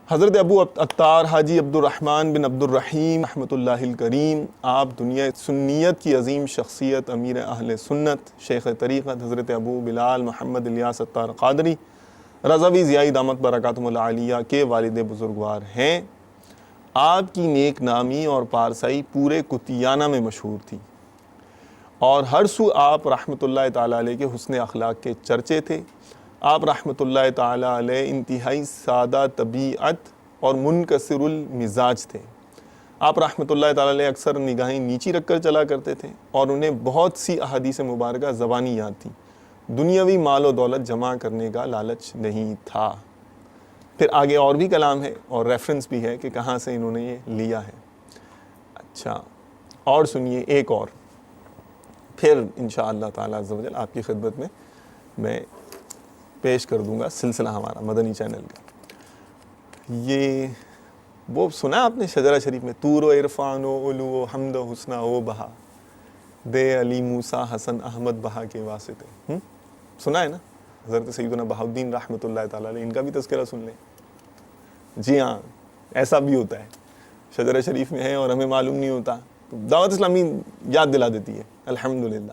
S2: حضرت ابو عطار حاجی عبد الرحمن بن عبد الرحیم رحمۃ اللہ الکریم، آپ دنیا سنیت کی عظیم شخصیت، امیر اہل سنت، شیخ طریقت حضرت ابو بلال محمد الیاس عطار قادری رضوی ضیائی دامت برکاتہم العالیہ کے والد بزرگوار ہیں۔ آپ کی نیک نامی اور پارسائی پورے کتیانہ میں مشہور تھی، اور ہر سو آپ رحمۃ اللہ تعالیٰ علیہ کے حسن اخلاق کے چرچے تھے۔ آپ رحمۃ اللہ تعالیٰ علیہ انتہائی سادہ طبیعت اور منکسر المزاج تھے۔ آپ رحمۃ اللہ تعالیٰ علیہ اکثر نگاہیں نیچی رکھ کر چلا کرتے تھے، اور انہیں بہت سی احادیث مبارکہ زبانی یاد تھیں۔ دنیاوی مال و دولت جمع کرنے کا لالچ نہیں تھا۔ پھر آگے اور بھی کلام ہے اور ریفرنس بھی ہے کہ کہاں سے انہوں نے یہ لیا ہے۔ اچھا، اور سنیے ایک اور، پھر انشاءاللہ تعالی عز و جل آپ کی خدمت میں پیش کر دوں گا سلسلہ ہمارا مدنی چینل کا۔ یہ وہ سنا آپ نے شجرہ شریف میں، طور و عرفان و علو و حمد و حسنہ و بہا، دے علی موسیٰ حسن احمد بہا کے واسطے، سنا ہے نا؟ حضرت سیدنا بہاؤالدین رحمۃ اللہ تعالیٰ علیہ، ان کا بھی تذکرہ سن لیں۔ جی ہاں، ایسا بھی ہوتا ہے، شجرہ شریف میں ہے اور ہمیں معلوم نہیں ہوتا، تو دعوت اسلامی یاد دلا دیتی ہے الحمدللہ۔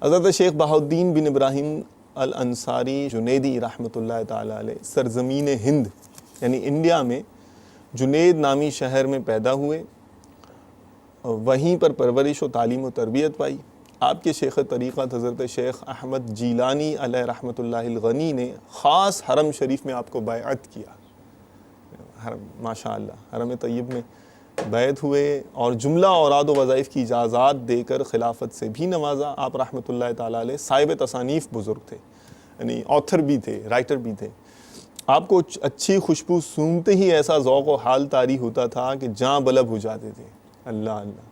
S2: حضرت شیخ بہاؤالدین بن ابراہیم الانصاری جنیدی رحمۃ اللہ تعالیٰ علیہ سرزمین ہند یعنی انڈیا میں جنید نامی شہر میں پیدا ہوئے، وہیں پر پرورش و تعلیم و تربیت پائی۔ آپ کے شیخ طریقت حضرت شیخ احمد جیلانی علیہ رحمۃ اللہ الغنی نے خاص حرم شریف میں آپ کو بیعت کیا، ماشاءاللہ حرم طیب میں بیعت ہوئے، اور جملہ اوراد و وظائف کی اجازات دے کر خلافت سے بھی نوازا۔ آپ رحمۃ اللہ تعالیٰ علیہ صاحب تصانیف بزرگ تھے، یعنی آتھر بھی تھے، رائٹر بھی تھے۔ آپ کو اچھی خوشبو سونگتے ہی ایسا ذوق و حال طاری ہوتا تھا کہ جاں بلب ہو جاتے تھے۔ اللہ اللہ۔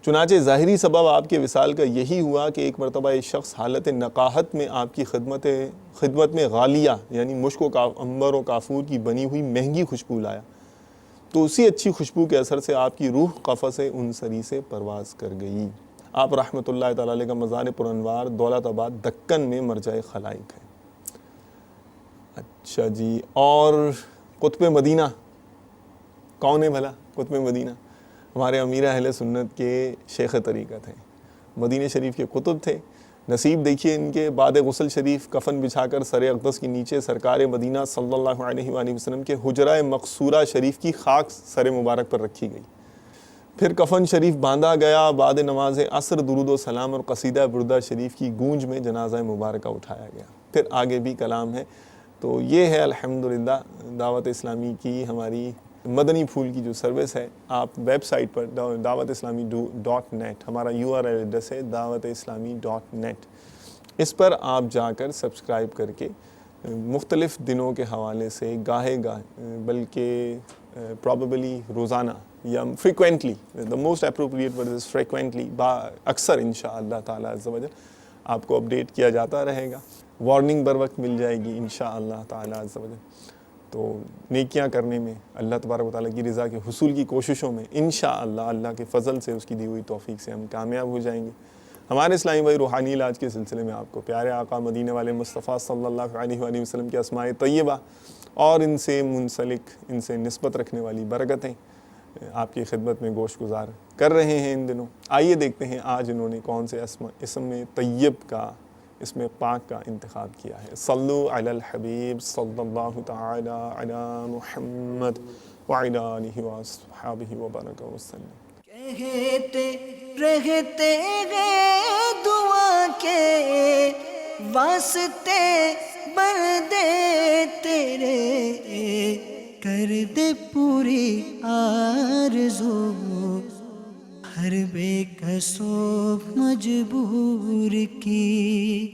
S2: چنانچہ ظاہری سبب آپ کے وصال کا یہی ہوا کہ ایک مرتبہ ایک شخص حالت نقاہت میں آپ کی خدمت میں غالیہ یعنی مشک و عنبر و کافور کی بنی ہوئی مہنگی خوشبو لایا، تو اسی اچھی خوشبو کے اثر سے آپ کی روح قفس انصری سے پرواز کر گئی۔ آپ رحمۃ اللہ تعالیٰ علیہ کا مزار پر انوار دولت آباد دکن میں مرجع خلائق ہے۔ اچھا جی، اور قطب مدینہ کون ہے بھلا؟ قطب مدینہ ہمارے امیر اہل سنت کے شیخ طریقت ہیں، مدینہ شریف کے قطب تھے۔ نصیب دیکھیے ان کے بعد غسل شریف کفن بچھا کر سر اقدس کے نیچے سرکار مدینہ صلی اللہ علیہ وآلہ وسلم کے حجرہ مقصورہ شریف کی خاک سر مبارک پر رکھی گئی۔ پھر کفن شریف باندھا گیا، بعد نماز عصر درود و سلام اور قصیدہ بردہ شریف کی گونج میں جنازہ مبارکہ اٹھایا گیا۔ پھر آگے بھی کلام ہے۔ تو یہ ہے الحمدللہ دعوت اسلامی کی ہماری مدنی پھول کی جو سروس ہے۔ آپ ویب سائٹ پر dawatIslami.net، ہمارا URL ایڈریس ہے dawatislami.net، اس پر آپ جا کر سبسکرائب کر کے مختلف دنوں کے حوالے سے گاہے بلکہ پرابیبلی روزانہ یا frequently, the most appropriate word is frequently، اکثر انشاءاللہ تعالی عز و جل آپ کو اپڈیٹ کیا جاتا رہے گا، وارننگ بر وقت مل جائے گی انشاءاللہ تعالی عز و جل۔ تو نیکیاں کرنے میں، اللہ تبارک و تعالیٰ کی رضا کے حصول کی کوششوں میں انشاءاللہ اللہ کے فضل سے، اس کی دی ہوئی توفیق سے ہم کامیاب ہو جائیں گے۔ ہمارے اسلامی بھائی روحانی علاج کے سلسلے میں آپ کو پیارے آقا مدینے والے مصطفیٰ صلی اللہ علیہ وآلہ وسلم کے اسماء طیبہ اور ان سے منسلک، ان سے نسبت رکھنے والی برکتیں آپ کی خدمت میں گوش گزار کر رہے ہیں ان دنوں۔ آئیے دیکھتے ہیں آج انہوں نے کون سے اسم طیب کا، اسم پاک کا انتخاب کیا ہے۔ صلو علی الحبیب صلی اللہ تعالی علی محمد وعلی آلہ وصحبہ وبارک وسلم۔
S1: کہتے رہتے گئے دعا کے واسطے بندے تیرے، کر دے پوری آرزو ہر بے کسو مجبور کی.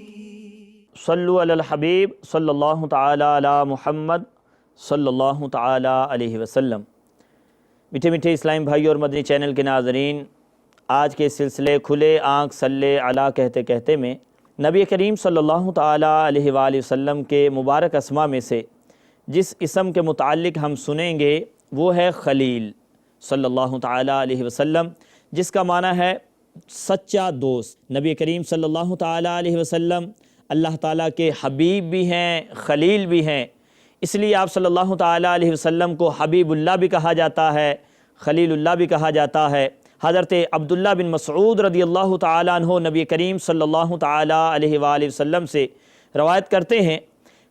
S5: صلو علی الحبیب صلی اللہ تعالی علی محمد صلی اللہ تعالی علیہ وسلم. میٹھے میٹھے اسلام بھائی اور مدنی چینل کے ناظرین، آج کے سلسلے کھلے آنکھ صلی علی کہتے کہتے میں نبی کریم صلی اللہ تعالی علیہ وآلہ وسلم کے مبارک اسماء میں سے جس اسم کے متعلق ہم سنیں گے وہ ہے خلیل صلی اللہ تعالی علیہ وسلم، جس کا معنی ہے سچا دوست. نبی کریم صلی اللہ تعالی علیہ وسلم اللہ تعالیٰ کے حبیب بھی ہیں، خلیل بھی ہیں، اس لیے آپ صلی اللہ تعالی علیہ وسلم کو حبیب اللہ بھی کہا جاتا ہے، خلیل اللہ بھی کہا جاتا ہے. حضرت عبداللہ بن مسعود رضی اللہ تعالیٰ عنہ نبی کریم صلی اللہ تعالی علیہ وآلہ وسلم سے روایت کرتے ہیں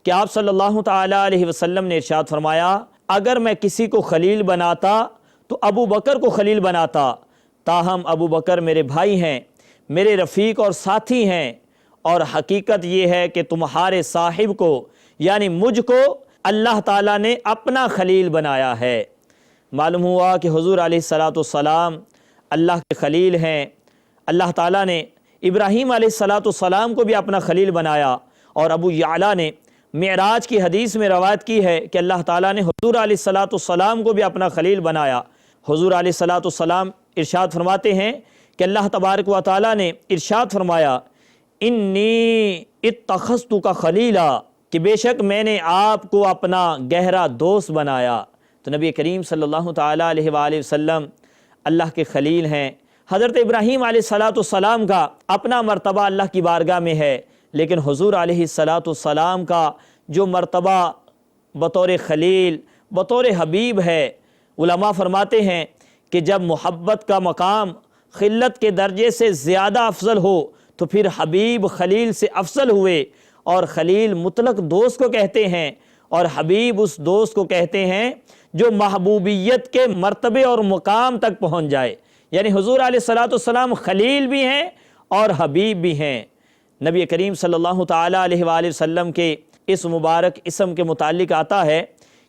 S5: کہ آپ صلی اللہ تعالی علیہ وسلم نے ارشاد فرمایا، اگر میں کسی کو خلیل بناتا تو ابو بکر کو خلیل بناتا، تاہم ابو بکر میرے بھائی ہیں، میرے رفیق اور ساتھی ہیں، اور حقیقت یہ ہے کہ تمہارے صاحب کو یعنی مجھ کو اللہ تعالیٰ نے اپنا خلیل بنایا ہے. معلوم ہوا کہ حضور علیہ السلام اللہ کے خلیل ہیں. اللہ تعالیٰ نے ابراہیم علیہ السلام کو بھی اپنا خلیل بنایا، اور ابو یعلا نے معراج کی حدیث میں روایت کی ہے کہ اللہ تعالیٰ نے حضور علیہ السلام کو بھی اپنا خلیل بنایا. حضور علیہ السلام ارشاد فرماتے ہیں کہ اللہ تبارک و تعالیٰ نے ارشاد فرمایا، انی اتخذتک خلیلا، کہ بے شک میں نے آپ کو اپنا گہرا دوست بنایا. تو نبی کریم صلی اللہ تعالی علیہ وآلہ وسلم اللہ کے خلیل ہیں. حضرت ابراہیم علیہ السلام کا اپنا مرتبہ اللہ کی بارگاہ میں ہے، لیکن حضور علیہ السلام کا جو مرتبہ بطور خلیل بطور حبیب ہے، علماء فرماتے ہیں کہ جب محبت کا مقام خلت کے درجے سے زیادہ افضل ہو تو پھر حبیب خلیل سے افضل ہوئے، اور خلیل مطلق دوست کو کہتے ہیں، اور حبیب اس دوست کو کہتے ہیں جو محبوبیت کے مرتبے اور مقام تک پہنچ جائے. یعنی حضور علیہ السلام خلیل بھی ہیں اور حبیب بھی ہیں. نبی کریم صلی اللہ تعالی علیہ وآلہ وسلم کے اس مبارک اسم کے متعلق آتا ہے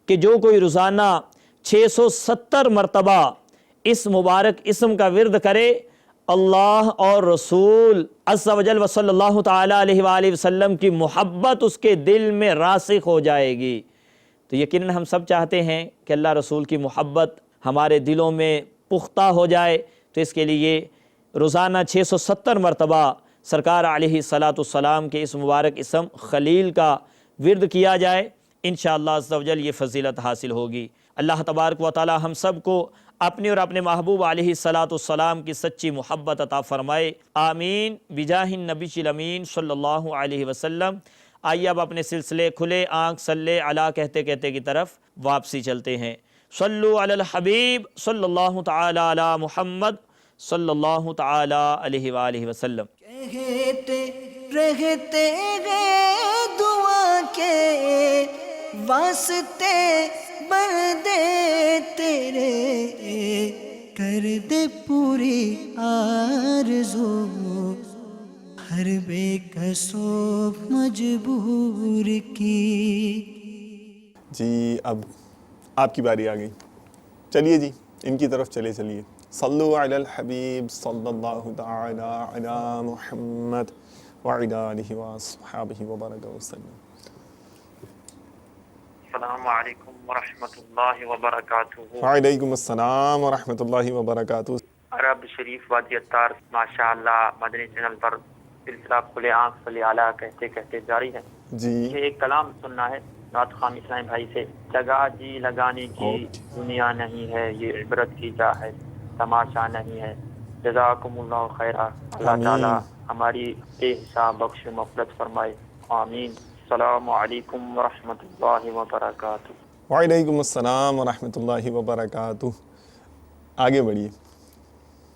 S5: کہ جو کوئی روزانہ 670 مرتبہ اس مبارک اسم کا ورد کرے، اللہ اور رسول عز و جل و صلی اللہ تعالی علیہ وآلہ وسلم کی محبت اس کے دل میں راسخ ہو جائے گی. تو یقیناً ہم سب چاہتے ہیں کہ اللہ رسول کی محبت ہمارے دلوں میں پختہ ہو جائے، تو اس کے لیے روزانہ 670 مرتبہ سرکار علیہ السلام کے اس مبارک اسم خلیل کا ورد کیا جائے. انشاءاللہ عز و جل یہ فضیلت حاصل ہوگی. اللہ تبارک و تعالی ہم سب کو اپنے اور اپنے محبوب علیہ السلام کی سچی محبت عطا فرمائے. آمین بجاہ النبی الامین صلی اللہ علیہ وسلم. آئیے اب اپنے سلسلے کھلے آنکھ صلی علی کہتے کہتے کی طرف واپسی چلتے ہیں. صلو علی الحبیب صلی اللہ تعالی علی محمد صلی اللہ تعالی علیہ وآلہ وسلم.
S1: کہتے رہتے گئے دعا کے واسطے بندے تیرے، کر دے پوری آرزو ہر بے کسو مجبور کی.
S2: جی اب آپ کی باری آ گئی. چلیے جی ان کی طرف چلیے. صلو علی الحبیب صلی اللہ تعالی علی محمد وعلی آلہ وصحبہ وبارک وسلم.
S6: السلام علیکم ورحمۃ اللہ وبرکاتہ.
S2: وعلیکم السلام ورحمۃ اللہ وبرکاتہ.
S6: عرب شریف وادی اطار ماشاء اللہ مدنی چینل پر سلسلہ کھلے آنکھ صلی علی کہتے کہتے جاری ہے.
S2: جی
S6: یہ ایک کلام سننا ہے رات خان اسلام بھائی سے. جگہ جی لگانے کی دنیا نہیں ہے، یہ عبرت کی جا ہے، تماشا نہیں ہے. جزاکم اللہ خیرہ. اللہ تعالی ہماری بے حساب بخش مغفرت فرمائے. آمین. السلام علیکم ورحمۃ اللہ وبرکاتہ.
S2: وعلیکم السلام ورحمۃ اللہ وبرکاتہ. آگے بڑھیے.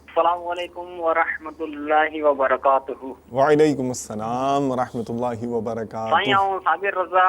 S6: السلام علیکم ورحمۃ اللہ وبرکاتہ.
S2: وعلیکم السلام ورحمۃ اللہ وبرکاتہ.
S6: سائیں آؤں صابر رضا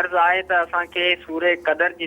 S6: عرض آئے تو اساں کے سورہ قدر جی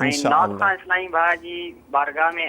S6: ناز خان اسلامی بھائی جی بارگاہ میں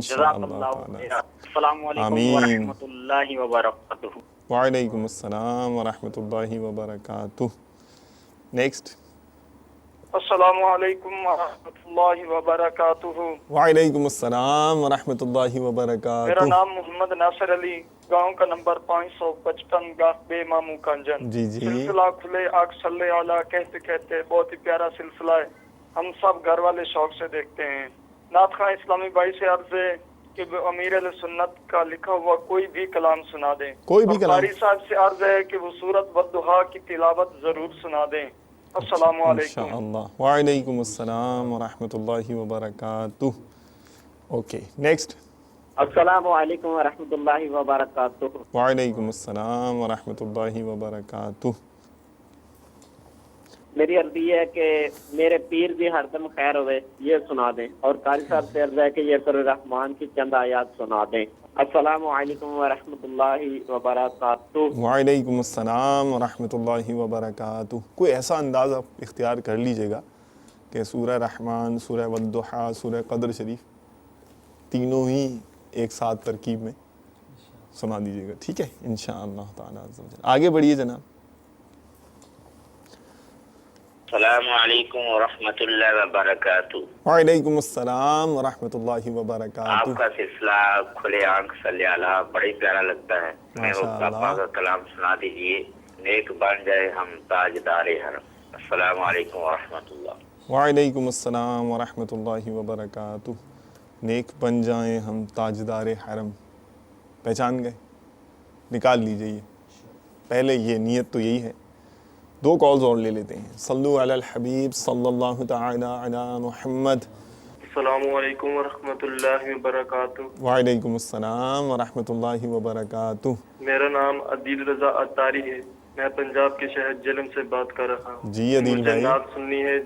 S6: جزاک اللہ خیر. السلام علیکم ورحمۃ اللہ وبرکاتہ.
S2: وعلیکم السلام ورحمۃ اللہ وبرکاتہ. نیکسٹ.
S7: السلام علیکم ورحمۃ اللہ وبرکاتہ.
S2: وعلیکم السلام ورحمۃ اللہ
S7: میرا
S2: وبرکاتہ.
S7: نام محمد ناصر علی، گاؤں کا نمبر 555 گاہ بے مامو کانجن.
S2: جی جی.
S7: سلسلہ کھلے آگ صلی علیہ کہتے کہتے بہت ہی پیارا سلسلہ ہے، ہم سب گھر والے شوق سے دیکھتے ہیں. نعت خواں اسلامی بھائی سے عرض ہے کہ امیر علیہ سنت کا لکھا ہوا کوئی بھی کلام سنا دیں.
S2: کوئی بھی کلام.
S7: قاری صاحب سے عرض ہے کہ وہ سورت والضحیٰ کی تلاوت ضرور سنا دیں. السلام علیکم.
S2: انشاءاللہ. وعلیکم السلام ورحمۃ اللہ وبرکاتہ. Okay next.
S8: السلام علیکم ورحمۃ اللہ وبرکاتہ.
S2: وعلیکم السلام ورحمۃ اللہ وبرکاتہ.
S8: میری عرض یہ ہے کہ میرے پیر بھی ہر دم خیر ہوئے یہ سنا دیں، اور قاری صاحب سے عرض ہے کہ یہ الرحمن کی چند آیات سنا دیں. السلام علیکم ورحمۃ اللہ وبرکاتہ.
S2: وعلیکم السلام ورحمۃ اللہ وبرکاتہ. کوئی ایسا انداز آپ اختیار کر لیجئے گا کہ سورہ رحمان، سورہ والضحیٰ، سورہ قدر شریف تینوں ہی ایک ساتھ ترکیب میں سنا دیجئے گا، ٹھیک ہے انشاءاللہ تعالیٰ عز و جل. آگے بڑھیے جناب.
S9: السلام علیکم ورحمۃ اللہ وبرکاتہ.
S2: وعلیکم السلام ورحمۃ اللہ وبرکاتہ.
S9: آپ کا سلسلہ کھلے آنکھ صلی علیہ بڑی پیارا لگتا ہے. میں
S2: ماشاء
S9: پاک کا کلام سنا دیجیے، نیک بن جائے ہم تاجدار حرم. السلام علیکم ورحمۃ اللہ.
S2: وعلیکم السلام ورحمۃ اللہ وبرکاتہ. نیک بن جائیں ہم تاجدار حرم. پہچان گئے؟ نکال لیجئے یہ. پہلے یہ نیت تو یہی ہے. دو کالز اور لے لیتے ہیں. صلو علی الحبیب صلی اللہ تعالی علی محمد.
S7: السلام علیکم ورحمۃ اللہ وبرکاتہ.
S2: وعلیکم السلام ورحمۃ اللہ وبرکاتہ.
S7: میرا نام عدیل رضا اتاری ہے، میں پنجاب کے شہر جلم سے بات کر رہا ہوں.
S2: جی عدیل
S7: مجھے
S2: بھائی.
S7: نعت سننی ہے،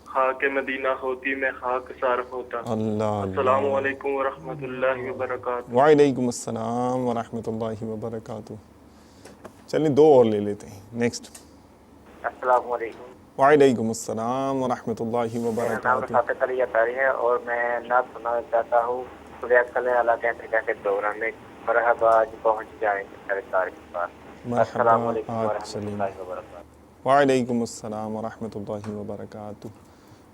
S7: خاک مدینہ ہوتی میں خاک صارف ہوتا.
S2: اللہ
S7: السلام علیکم ورحمۃ اللہ وبرکاتہ.
S2: وعلیکم السلام ورحمۃ اللہ وبرکاتہ. چلیے دو اور لے لیتے ہیں. نیکسٹ.
S6: السلام علیکم.
S2: وعلیکم السلام ورحمۃ اللہ
S6: میرا نام
S2: وبرکاتہ.
S6: رفاقت علی اتاری ہے اور میں نعت سنانا چاہتا ہوں سورہ صلی اللہ کہتے کہتے پروگرام میں. مرحبا آج پہنچ جائیں گے سرکار کے پاس. السلام علیکم
S2: آج
S6: ورحمۃ
S2: چلیں.
S6: اللہ وبرکاتہ.
S2: وعلیکم السلام ورحمۃ اللہ وبرکاتہ.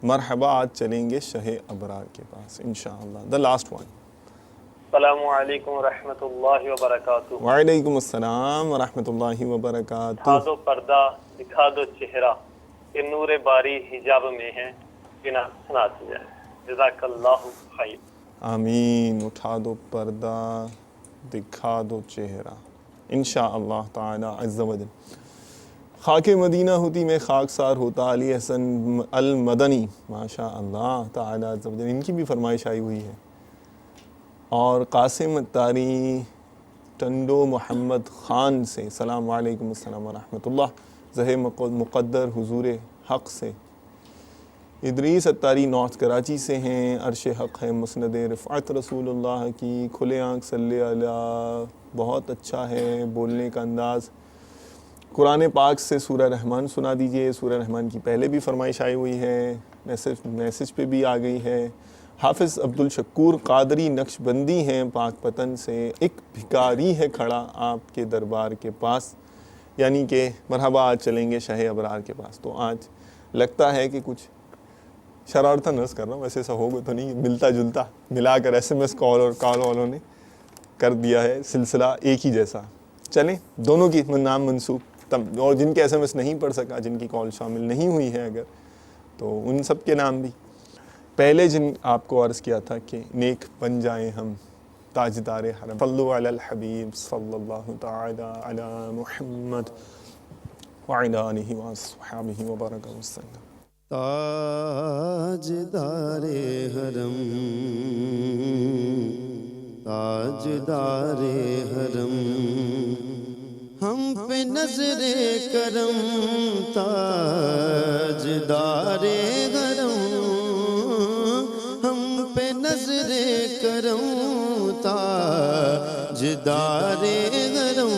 S2: مرحبا آج چلیں گے شہ ابرار کے پاس انشاءاللہ. The last one.
S7: السلام علیکم ورحمۃ اللہ وبرکاتہ.
S2: وعلیکم السلام ورحمۃ اللہ وبرکاتہ.
S7: دکھا دو پردہ، دکھا دو چہرہ، کہ نور باری حجاب میں ہے، بنا سناتی جائے. جزاک اللہ خیر.
S2: آمین. اٹھا دو پردہ، دکھا دو چہرہ انشاءاللہ تعالی عز و جل. خاک مدینہ ہوتی میں خاکسار ہوتا. علی حسن المدنی ماشاء اللہ تعالی عز و جل، ان کی بھی فرمائش آئی ہوئی ہے. اور قاسم اتاری ٹنڈو محمد خان سے السلام علیکم السلام ورحمۃ اللہ. زہ مقدر حضور حق سے. ادریس اتاری نارتھ کراچی سے ہیں. عرش حق ہے مسند رفعت رسول اللہ کی. کھلے آنکھ صلی علیہ بہت اچھا ہے بولنے کا انداز. قرآن پاک سے سورہ رحمان سنا دیجئے. سورہ رحمان کی پہلے بھی فرمائش آئی ہوئی ہے، میسج پہ بھی آ گئی ہے. حافظ عبد الشکور قادری نقش بندی ہیں پاک پتن سے. ایک بھکاری ہے کھڑا آپ کے دربار کے پاس، یعنی کہ مرحبا آج چلیں گے شہ ابرار کے پاس. تو آج لگتا ہے کہ کچھ شرارتاً عرض کر رہا ہوں، ویسے ایسا ہوگا تو نہیں، ملتا جلتا ملا کر SMS کال اور کال والوں نے کر دیا ہے سلسلہ ایک ہی جیسا. چلیں دونوں کی نام منسوب، اور جن کے SMS نہیں پڑھ سکا، جن کی کال شامل نہیں ہوئی ہے اگر، تو ان سب کے نام بھی. پہلے جن آپ کو عرض کیا تھا کہ نیک بن جائیں ہم تاجدار حرم. صلو علی الحبیب صلی اللہ تعالی علی محمد وعلی آلہ وصحبہ وبارک وسلم.
S4: تاجدار حرم، تاجدار حرم، ہم پہ نظر کرم تاجدار حرم، ہم پہ نظر کرم تاجدار حرم،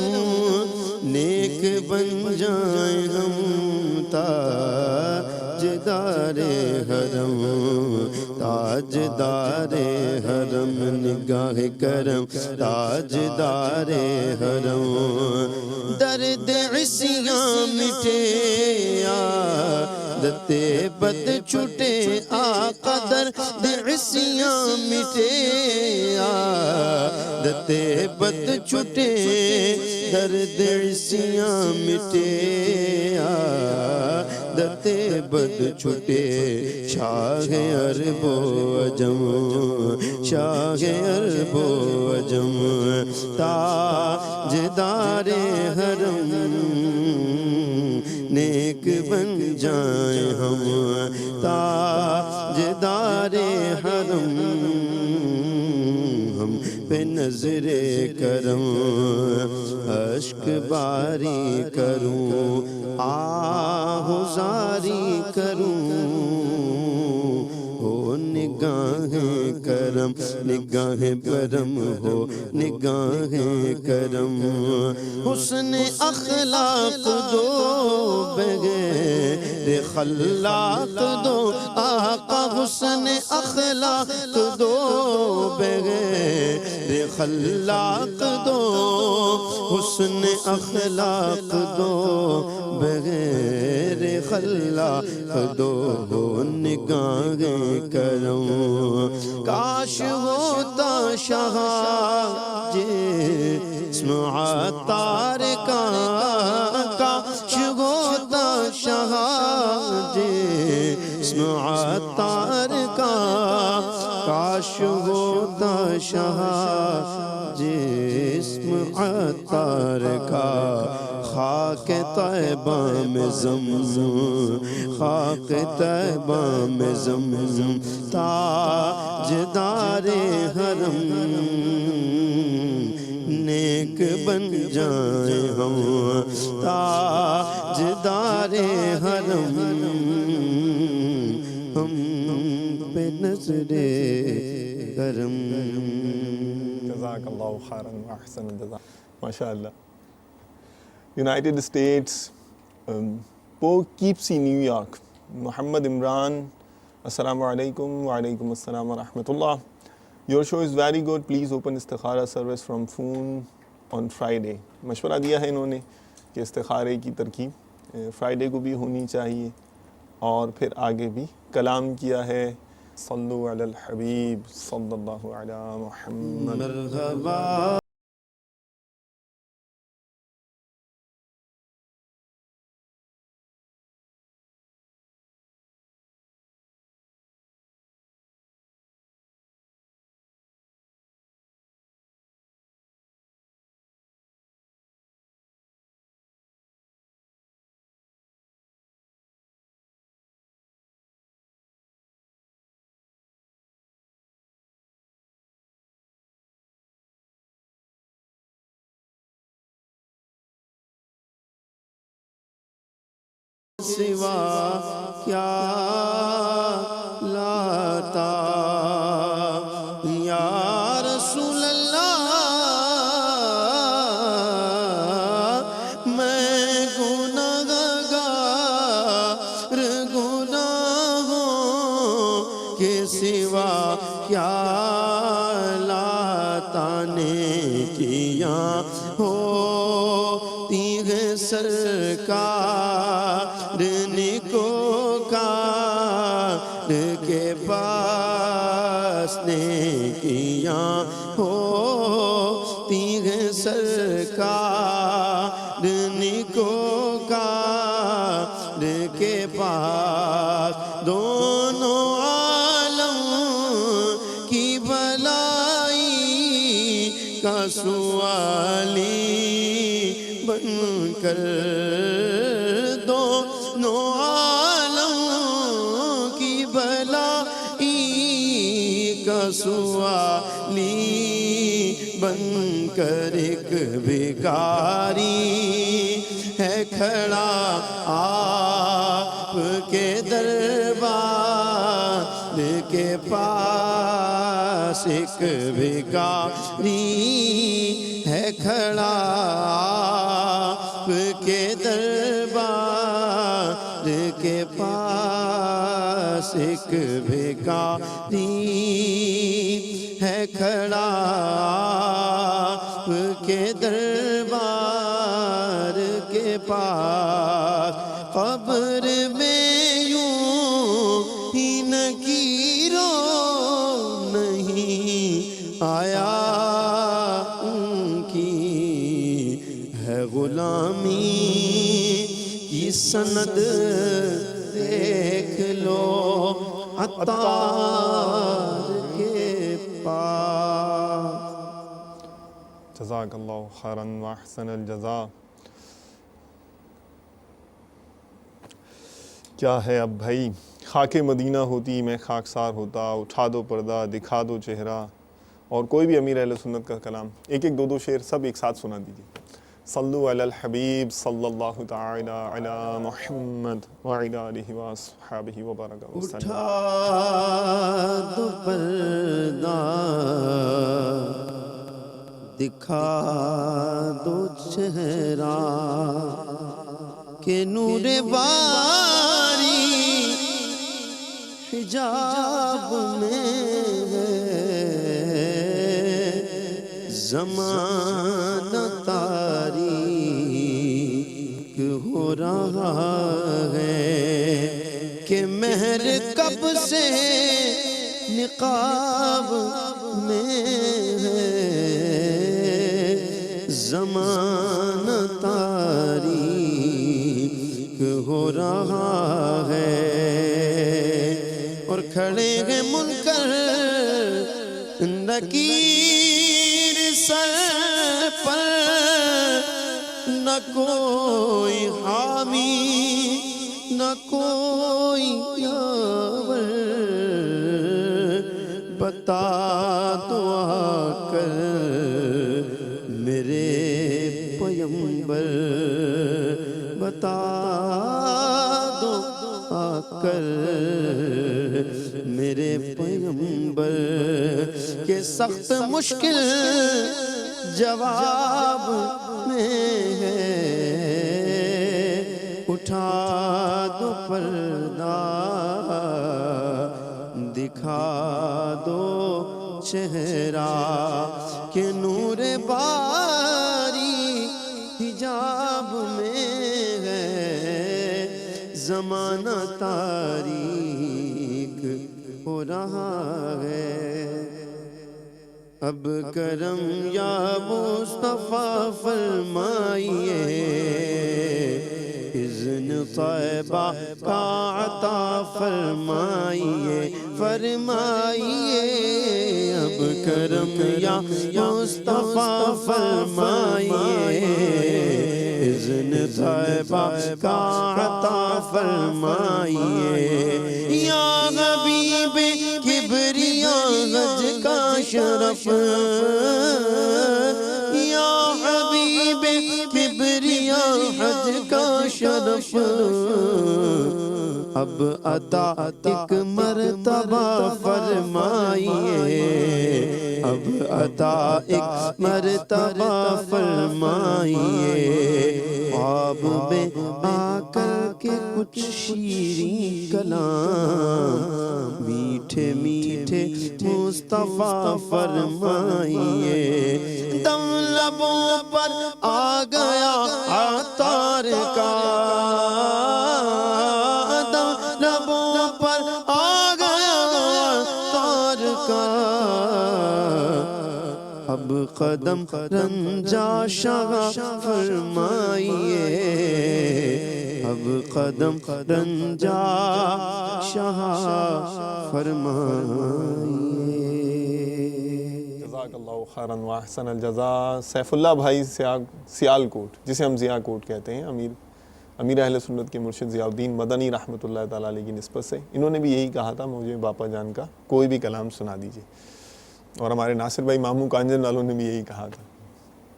S4: نیک بن جائیں ہم تاجدار تاجدار حرم تاجدار حرم نگاہ کرم تاجدار حرم درد عصیاں مٹے عادت بد چھٹے آقا درد عصیاں مٹے عادت بد چھٹے درد عصیاں مٹے عادت بد چھٹے شاہ عرب و عجم شاہ عرب و عجم تاجدار حرم نیک بن جائیں ہم تاجدار حرم ہم پہ نظر کرم اشک باری کروں آہزاری کروں ہو نگاہ کرم نگاہ کرم ہو نگاہ کرم حسن اخلاق دو بغیر خلاق دو آقا حسن اخلاق دو بغیر خلاق دو حسن اخلاق دو بغیر خلاق دو ہو نگاہ کرم کاش ہوتا شاہ جسم عطار کا کاش ہوتا شاہ جسم عطار کا کاش ہوتا شاہ جسم عطار کا خاک طیبہ میں زمزم خاک طیبہ میں زمزم تاجدار حرم نیک بن جائیں ہم تاجدار حرم ہم پہ نظر کرم
S2: جزاک اللہ خیراً و احسن الجزاء. ماشاء اللہ. United States, Poughkeepsie, New York. Muhammad Imran, Assalamu alaikum wa alaikum assalam wa rahmatullah. Your show is very good. Please open istikhara service from phone on Friday. مشورہ دیا ہے انہوں نے کہ استخارے کی ترکیب فرائیڈے کو بھی ہونی چاہیے اور پھر آگے بھی کلام کیا ہے صلو علی الحبیب صلی اللہ علی محمد.
S4: مرحبا سوا کیا لاتا یا رسول اللہ میں گناہگار گناہوں کے سوا کیا لاتا نے کیا ہوتی ہے سرکار نکوکار کے پاس نے کیا ہوتی ہے سرکار نکوکار کے پاس دونوں عالم کی بھلائی کا سوالی بن کر دونوں عالم کی بھلائی کا سوالی بن کر ایک بھکاری ہے کھڑا آپ کے دربار کے پاس ایک بھکاری ہے کھڑا آپ کے دربار کے پاس ایک بھیکاری ہے کھڑا آپ کے دربار کے پاس، قبر میں یوں ہی نکیرو نہیں آیا ان کی ہے غلامی کی سند دیکھ لو عطار کے پاس۔
S2: جزاک اللہ خیراً و احسن الجزا۔ کیا ہے اب بھائی، خاک مدینہ ہوتی میں خاکسار ہوتا، اٹھا دو پردہ دکھا دو چہرہ، اور کوئی بھی امیر اہل سنت کا کلام، ایک ایک دو دو شعر سب ایک ساتھ سنا دیجیے۔ صلو علی الحبیب صلی اللہ تعالی علی محمد وعلی آلہ وصحبہ وبارک وسلم۔
S4: اٹھا دو پردہ دکھا دو چہرہ کہ نور باری حجاب میں ہے، زمانہ تاریک ہو رہا ہے کہ مہر کب سے نقاب میں ہے، زمانہ تاریک ہو رہا ہے، اور کھڑے ہیں منکر نکیر سر پر، نہ کوئی حامی نہ کوئی یاور، بتا دو آ کر میرے پیغمبر، بتا دو آ کر میرے پیغمبر کہ سخت مشکل جواب میں ہے، اٹھا دو پردہ دکھا دو چہرہ کہ نور باری حجاب میں ہے، زمانہ تاریک ہو رہا ہے۔ اب کرم یا مصطفیٰ فرمائیے، اذن طیبہ کا عطا فرمائیے فرمائیے، اب کرم یا مصطفیٰ فرمائیے، اذن طیبہ کا عطا فرمائیے، یا حبیب کبریاء حج کا شرف، یا حبیب کبریاء حج کا شرف، اب عطا ایک مرتبہ فرمائیے، اب عطا ایک مرتبہ فرمائیے، خواب میں آ کر کے کچھ شیریں کلام میٹھے میٹھے مصطفیٰ فرمائیے، دم لبوں پر آ گیا عطار کا، دم لبوں پر آ گیا عطار کا، اب قدم رنجا شاہ فرمائیے، اب قدم رنجا شاہ فرمائیے۔
S2: جزاک اللہ خیراً و احسن الجزا۔ سیف اللہ بھائی سیال کوٹ، جسے ہم ضیاء کوٹ کہتے ہیں، امیر اہل سنت کے مرشد ضیاء الدین مدنی رحمۃ اللہ تعالیٰ علیہ کی نسبت سے، انہوں نے بھی یہی کہا تھا، مجھے باپا جان کا کوئی بھی کلام سنا دیجیے، اور ہمارے ناصر بھائی ماموں کانجن والوں نے بھی یہی کہا تھا۔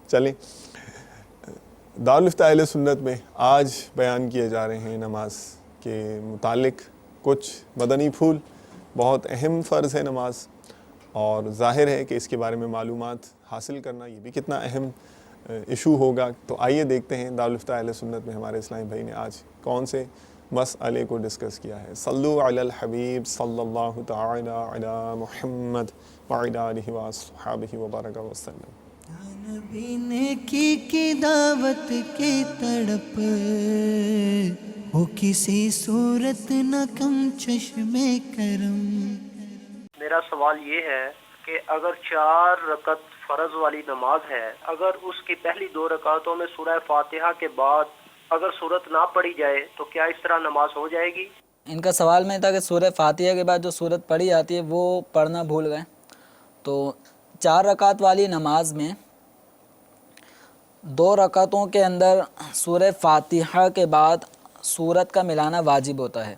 S2: چلیں، دارالفتہ اہل سنت میں آج بیان کیے جا رہے ہیں نماز کے متعلق کچھ مدنی پھول۔ بہت اہم فرض ہے نماز، اور ظاہر ہے کہ اس کے بارے میں معلومات حاصل کرنا یہ بھی کتنا اہم ایشو ہوگا۔ تو آئیے دیکھتے ہیں دارالفتہ اہل سنت میں ہمارے اسلامی بھائی نے آج کون سے مسئلے کو ڈسکس کیا ہے. صلو علی الحبیب صلی اللہ تعالی علی محمد وعلی آلہ وصحبہ وبارک وسلم.
S1: نبی نیکی کی دعوت کی تڑپ ہو کسی صورت نہ کم چشم کرم.
S10: میرا سوال یہ ہے کہ اگر 4 رکعت فرض والی نماز ہے، اگر اس کی پہلی 2 رکعتوں میں سورہ فاتحہ کے بعد اگر صورت نہ پڑھی جائے تو کیا اس طرح نماز ہو جائے گی؟
S11: ان کا سوال میں تھا کہ سورہ فاتحہ کے بعد جو سورت پڑھی جاتی ہے وہ پڑھنا بھول گئے. تو 4 رکعت والی نماز میں 2 رکعتوں کے اندر سورہ فاتحہ کے بعد سورت کا ملانا واجب ہوتا ہے.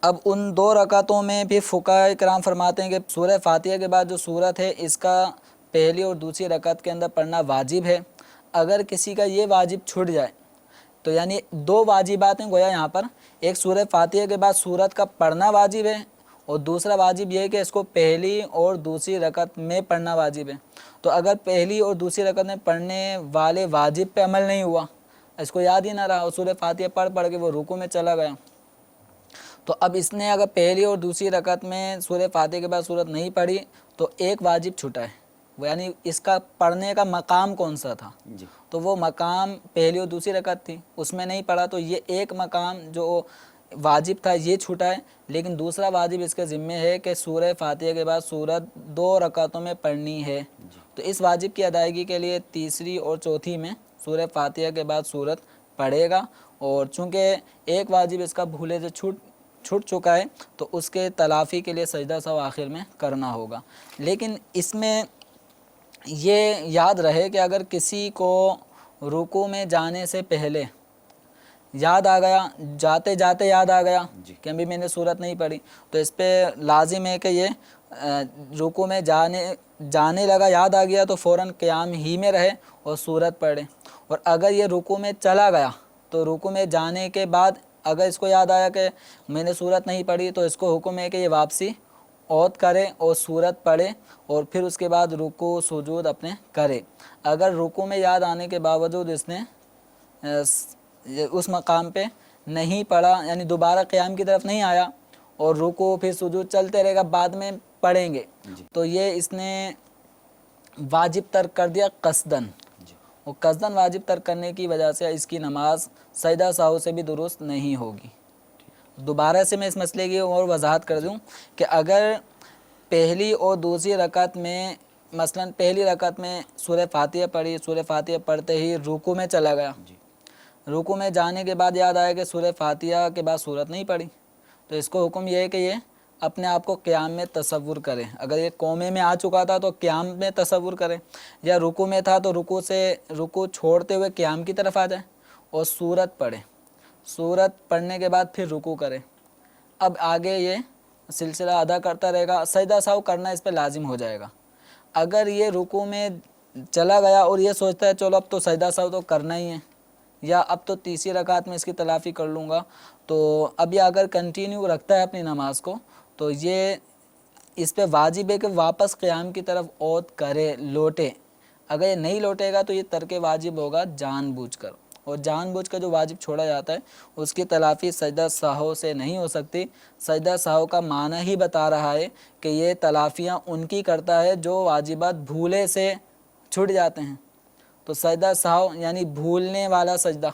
S11: اب ان 2 رکعتوں میں بھی فقہاء کرام فرماتے ہیں کہ سورہ فاتحہ کے بعد جو سورت ہے اس کا پہلی اور دوسری رکعت کے اندر پڑھنا واجب ہے. اگر کسی کا یہ واجب چھوٹ جائے تو یعنی 2 واجبات ہیں گویا یہاں پر، ایک سورہ فاتحہ کے بعد سورت کا پڑھنا واجب ہے اور دوسرا واجب یہ ہے کہ اس کو پہلی اور دوسری رکعت میں پڑھنا واجب ہے. تو اگر پہلی اور دوسری رکعت میں پڑھنے والے واجب پہ عمل نہیں ہوا، اس کو یاد ہی نہ رہا اور سورہ فاتحہ پڑھ کے وہ رکوع میں چلا گیا، تو اب اس نے اگر پہلی اور دوسری رکعت میں سورہ فاتحہ کے بعد سورت نہیں پڑھی تو ایک واجب چھٹا ہے. یعنی اس کا پڑھنے کا مقام کون سا تھا؟ تو وہ مقام پہلی اور دوسری رکعت تھی، اس میں نہیں پڑھا، تو یہ ایک مقام جو واجب تھا یہ چھوٹا ہے. لیکن دوسرا واجب اس کے ذمہ ہے کہ سورہ فاتحہ کے بعد سورت 2 رکعتوں میں پڑھنی ہے. تو اس واجب کی ادائیگی کے لیے تیسری اور چوتھی میں سورہ فاتحہ کے بعد سورت پڑھے گا. اور چونکہ ایک واجب اس کا بھولے سے چھوٹ چکا ہے تو اس کے تلافی کے لیے سجدہ سہو آخر میں کرنا ہوگا. لیکن اس میں یہ یاد رہے کہ اگر کسی کو رکوع میں جانے سے پہلے یاد آ گیا، جاتے جاتے یاد آ گیا کہ ابھی میں نے سورت نہیں پڑھی، تو اس پہ لازم ہے کہ یہ رکوع میں جانے لگا، یاد آ گیا تو فوراً قیام ہی میں رہے اور سورت پڑھے. اور اگر یہ رکوع میں چلا گیا تو رکوع میں جانے کے بعد اگر اس کو یاد آیا کہ میں نے سورت نہیں پڑھی تو اس کو حکم ہے کہ یہ واپسی عود کرے اور سورت پڑھے اور پھر اس کے بعد رکوع سجود اپنے کرے. اگر رکوع میں یاد آنے کے باوجود اس نے اس مقام پہ نہیں پڑھا، یعنی دوبارہ قیام کی طرف نہیں آیا اور رکوع پھر سجود چلتے رہے گا، بعد میں پڑھیں گے، تو یہ اس نے واجب ترک کر دیا قصدن. اور قصدن واجب ترک کرنے کی وجہ سے اس کی نماز سجدہ سہو سے بھی درست نہیں ہوگی. دوبارہ سے میں اس مسئلے کی اور وضاحت کر دوں کہ اگر پہلی اور دوسری رکعت میں مثلا پہلی رکعت میں سورہ فاتحہ پڑھی، سورہ فاتحہ پڑھتے ہی رکوع میں چلا گیا، رکوع میں جانے کے بعد یاد آیا کہ سورہ فاتحہ کے بعد سورت نہیں پڑھی، تو اس کو حکم یہ ہے کہ یہ اپنے آپ کو قیام میں تصور کرے. اگر یہ قومے میں آ چکا تھا تو قیام میں تصور کرے، یا رکوع میں تھا تو رکوع چھوڑتے ہوئے قیام کی طرف آ جائے اور سورت پڑھے، سورت پڑھنے کے بعد پھر رکوع کرے. اب آگے یہ سلسلہ ادا کرتا رہے گا، سجدہ سہو کرنا اس پہ لازم ہو جائے گا. اگر یہ رکوع میں چلا گیا اور یہ سوچتا ہے چلو اب تو سجدہ سہو تو کرنا ہی ہے، یا اب تو تیسری رکعت میں اس کی تلافی کر لوں گا، تو اب یہ اگر کنٹینیو رکھتا ہے اپنی نماز کو تو یہ اس پہ واجب ہے کہ واپس قیام کی طرف عود کرے، لوٹے. اگر یہ نہیں لوٹے گا تو یہ ترک واجب ہوگا جان بوجھ کر، اور جان بوجھ کر جو واجب چھوڑا جاتا ہے اس کی تلافی سجدہ سہو سے نہیں ہو سکتی. سجدہ سہو کا معنی ہی بتا رہا ہے کہ یہ تلافیاں ان کی کرتا ہے جو واجبات بھولے سے چھٹ جاتے ہیں. تو سجدہ سہو یعنی بھولنے والا سجدہ،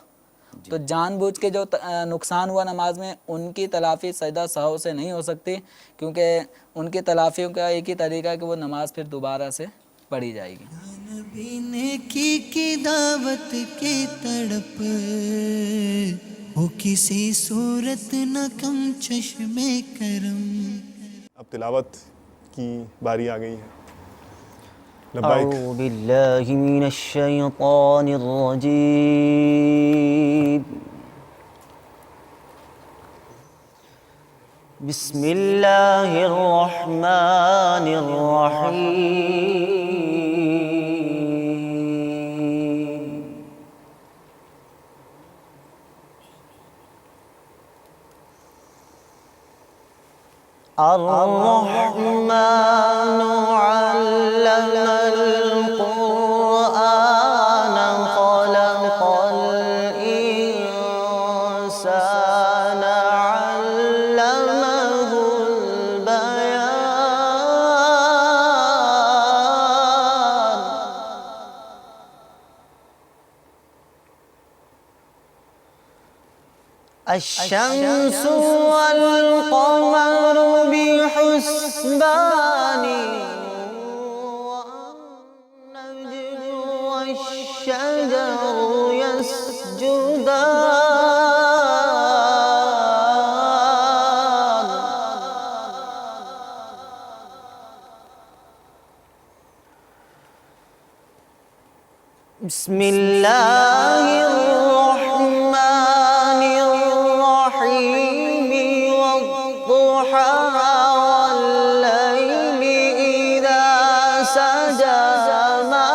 S11: تو جان بوجھ کے جو نقصان ہوا نماز میں ان کی تلافی سجدہ سہو سے نہیں ہو سکتی، کیونکہ ان کی تلافیوں کا ایک ہی طریقہ ہے کہ وہ نماز پھر دوبارہ سے پڑھی جائے گی.
S1: نبی نیکی کی دعوت کی تڑپ ہو کسی صورت نہ کم چشم کرم.
S2: اب تلاوت کی باری آ گئی ہے. لبائک.
S3: اعوذ باللہ من الشیطان الرجیم. بسم اللہ الرحمن الرحیم. الرحمن علم القرآن خلق الإنسان الشمس والقمر بحسبان والنجم والشجر يسجدان بسم الله الرحمن الرحيم والضحى والليل إذا سجى ما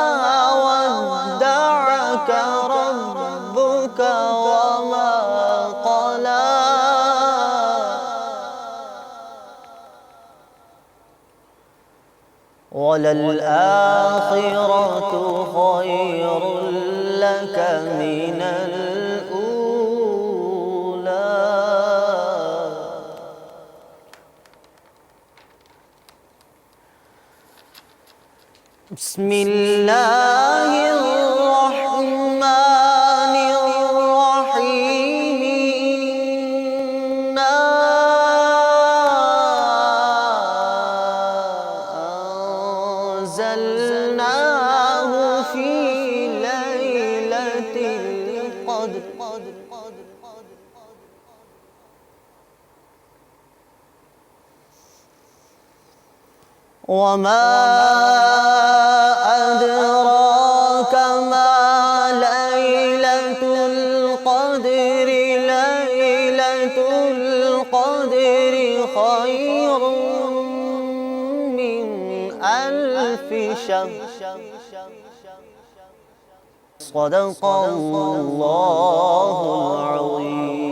S3: ودعك ربك وما قلى وللآخرة خير لك من الأولى بسم الله الرحمن الرحيم إنا أنزلناه في ليلة القدر وما أدراك ما ليلة القدر ليلة القدر خير من ألف شهر صدق الله العظيم